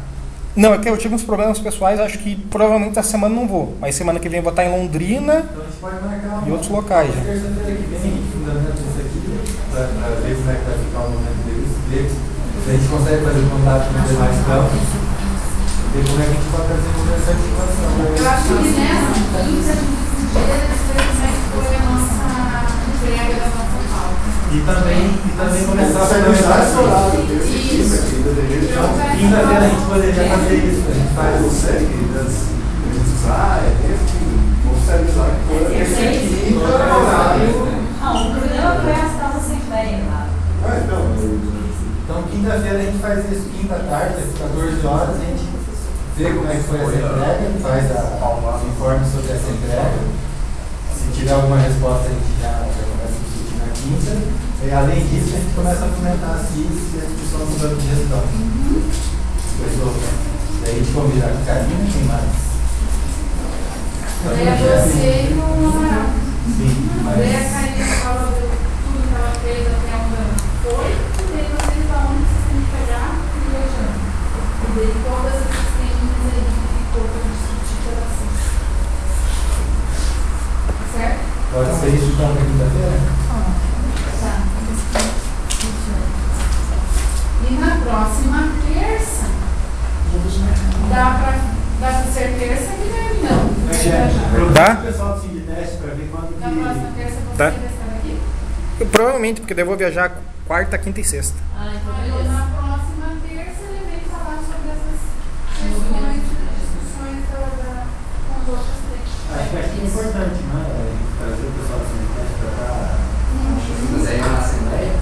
Não, é que eu tive uns problemas pessoais, acho que provavelmente essa semana não vou, mas semana que vem eu vou estar em Londrina e outros locais. Terça-feira que vem a gente fundamenta isso aqui, para ver como é que vai ficar o momento deles. Se a gente consegue fazer contato com os demais campos, ver como é que a gente pode desenvolver essa articulação. Eu acho que nessa quinta a gente poderia ver como é que foi a nossa entrega da nossa pauta. E também começar a organizar esse horário. Quinta-feira a gente poderia fazer isso. A gente faz precisar, é mesmo que oficializar que foi esse aqui, Não, o problema foi as tal assembleia lá. Então, quinta-feira a gente faz isso, quinta tarde, às 14 horas, a gente vê como é que foi essa entrega, faz o informe sobre essa entrega. Se tiver alguma resposta, a gente já começa a discutir na quinta. E, além disso, a gente começa a fomentar as CIS e a discussão do plano de gestão. Daí a gente convida a Karina, quem mais? Daí é você e o namorado. Sim, mas... Daí a Karina fala de tudo que ela fez até onde ela foi, e daí vocês falam onde vocês têm que pegar e viajando. E daí todas as sistemas aí que ficou para discutir pela ciência. Certo? Pode ser isso então na quinta-feira? Tá. E na próxima terça, dá pra ser terça e Guilherme não. Dá? O pessoal do Sinditeste para ver quando Na próxima terça você Tá. vai estar aqui? Provavelmente, porque daí eu vou viajar quarta, quinta e sexta. Ah, então Aí beleza. na próxima terça ele vem falar sobre essas questões, discussões com os outros textos. Acho que é importante, né? Trazer o pessoal do Sinditeste para cá. Mas aí é uma assembleia?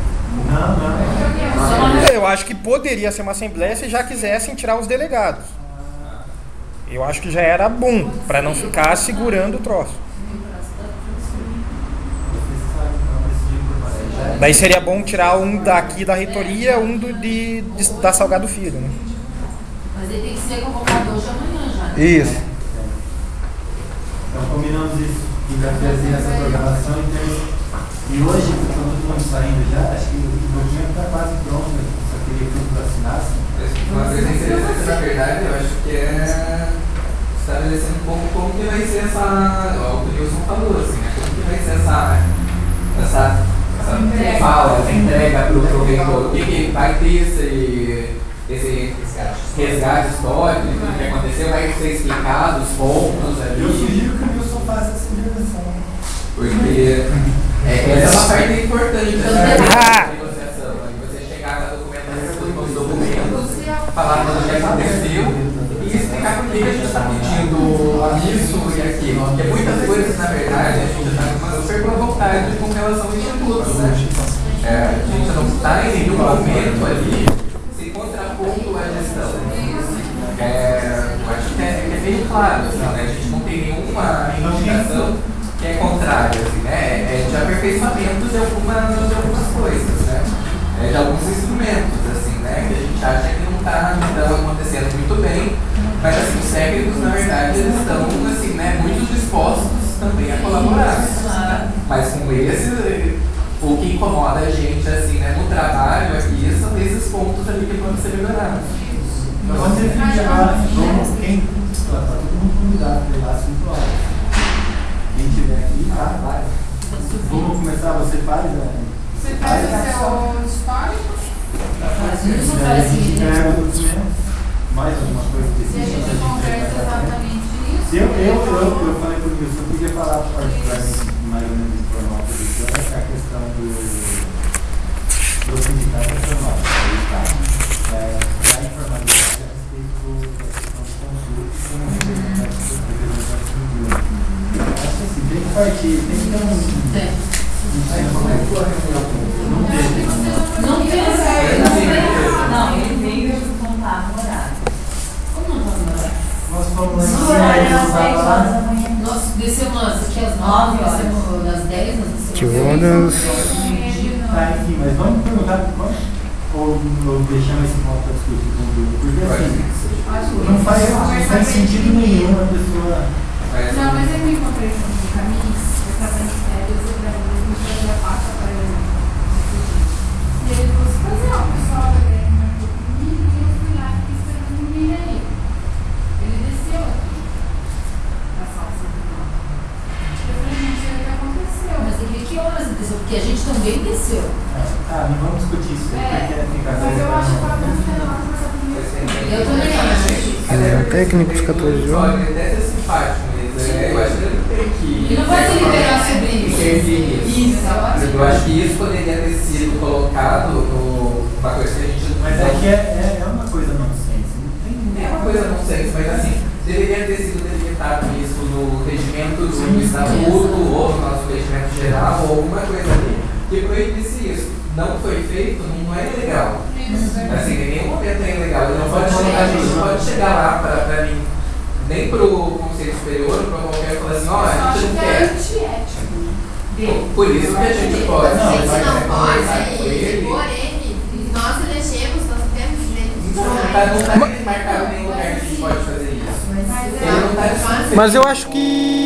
Não. Eu acho que poderia ser uma assembleia se já quisessem tirar os delegados. Eu acho que já era bom, para não ficar segurando o troço. Daí seria bom tirar um daqui da reitoria, um da Salgado Filho, né? Mas ele tem que ser convocado hoje ou amanhã já. né? Isso. Então combinamos isso. Quinta-feira essa programação e hoje, quando todo mundo saindo já, acho que o documento está quase pronto, só queria que todos assinassem. Uma coisa interessante, na verdade, eu acho que é estabelecendo um pouco como que vai ser essa, o que o Wilson falou, assim, né? Como que vai ser essa fala, essa entrega para o provedor, o que vai ter esse resgate histórico, tudo que aconteceu, vai ser explicado, os pontos ali. Eu sugiro que o Wilson faça essa intervenção. Porque essa é uma parte importante da negociação. Você chegar na documentação dos documentos, falar do que aconteceu e explicar por que a gente está pedindo isso e aquilo. Porque muitas coisas, na verdade, a gente está com uma super boa vontade com relação ao instituto. Né? A gente não está em nenhum momento ali se contrapondo à gestão. Eu acho que é bem claro, assim, né? A gente não tem nenhuma indicação que é contrário, assim, né? É de aperfeiçoamento de algumas coisas, né? De alguns instrumentos, assim, né? Que a gente acha que não estão acontecendo muito bem, mas assim, os técnicos, na verdade, eles estão, assim, né, muito dispostos também a colaborar. Mas com esse, o que incomoda a gente, assim, né, no trabalho aqui, são esses pontos ali que podem ser melhorados. Então, quando você chegar, quem está todo mundo convidado para ir lá às 5 horas. Quem estiver aqui, vai. Vamos começar, você faz, né? Você faz o seu histórico? Mas isso A faz gente sentido. entrega o documento, mais alguma coisa Se a específica. gente conversa exatamente isso. Eu falei para o Wilson, eu podia falar particularmente, mais ou menos informal para o Wilson, a questão do sindicato nacional. Da informalidade a respeito da questão do consulta, acho que assim, tem que partir, tem que ter um. Tem. Não teve. Não tem. Não, ele veio contar no horário. Como não tá no horário? Nós fomos No horário às 10 horas da lá. manhã. Nós descemos aqui às 9 horas. Descemos das 10 às 10. Tá, enfim, mas vamos perguntar por quanto? Ou deixamos esse ponto para discutir com o Bruno? Porque assim, não faz sentido nenhum a pessoa. Não, mas eu me encontrei com o Caminho, eu estava em férias, eu gravei a pasta para ele. E ele falou assim, fazer uma pessoal da Guilherme marcou comigo e eu fui lá e fiquei esperando o menino aí. Ele desceu aqui, na sala central. Eu falei, não sei o que aconteceu. Mas tem que ver que horas ele desceu, porque a gente também desceu. Não vamos discutir isso aí, porque fica Mas eu acho que estava esperando essa primeira. Eu também acho. Ele era técnico dos 14 Ele anos. deve ser simpático, mas eu acho que ele tem que. Ele não vai se liberar sobre isso. Isso. Eu acho que isso poderia ter sido colocado uma coisa que a gente não. Mas aqui é uma coisa nonsense. Não tem coisa não sei, mas assim, deveria ter sido delimitado isso no regimento do estatuto ou no nosso regimento geral ou alguma coisa ali que proibisse isso. Não foi feito, não é ilegal. Assim, em nenhum momento é ilegal. A gente não pode chegar lá para mim, nem para o Conselho Superior, para qualquer, falar assim, ó, a gente não quer. Por isso que a gente pode. A gente não pode, porém, nós elegemos, nós temos direito de não está marcado em nenhum lugar que a gente pode fazer isso. Mas eu acho que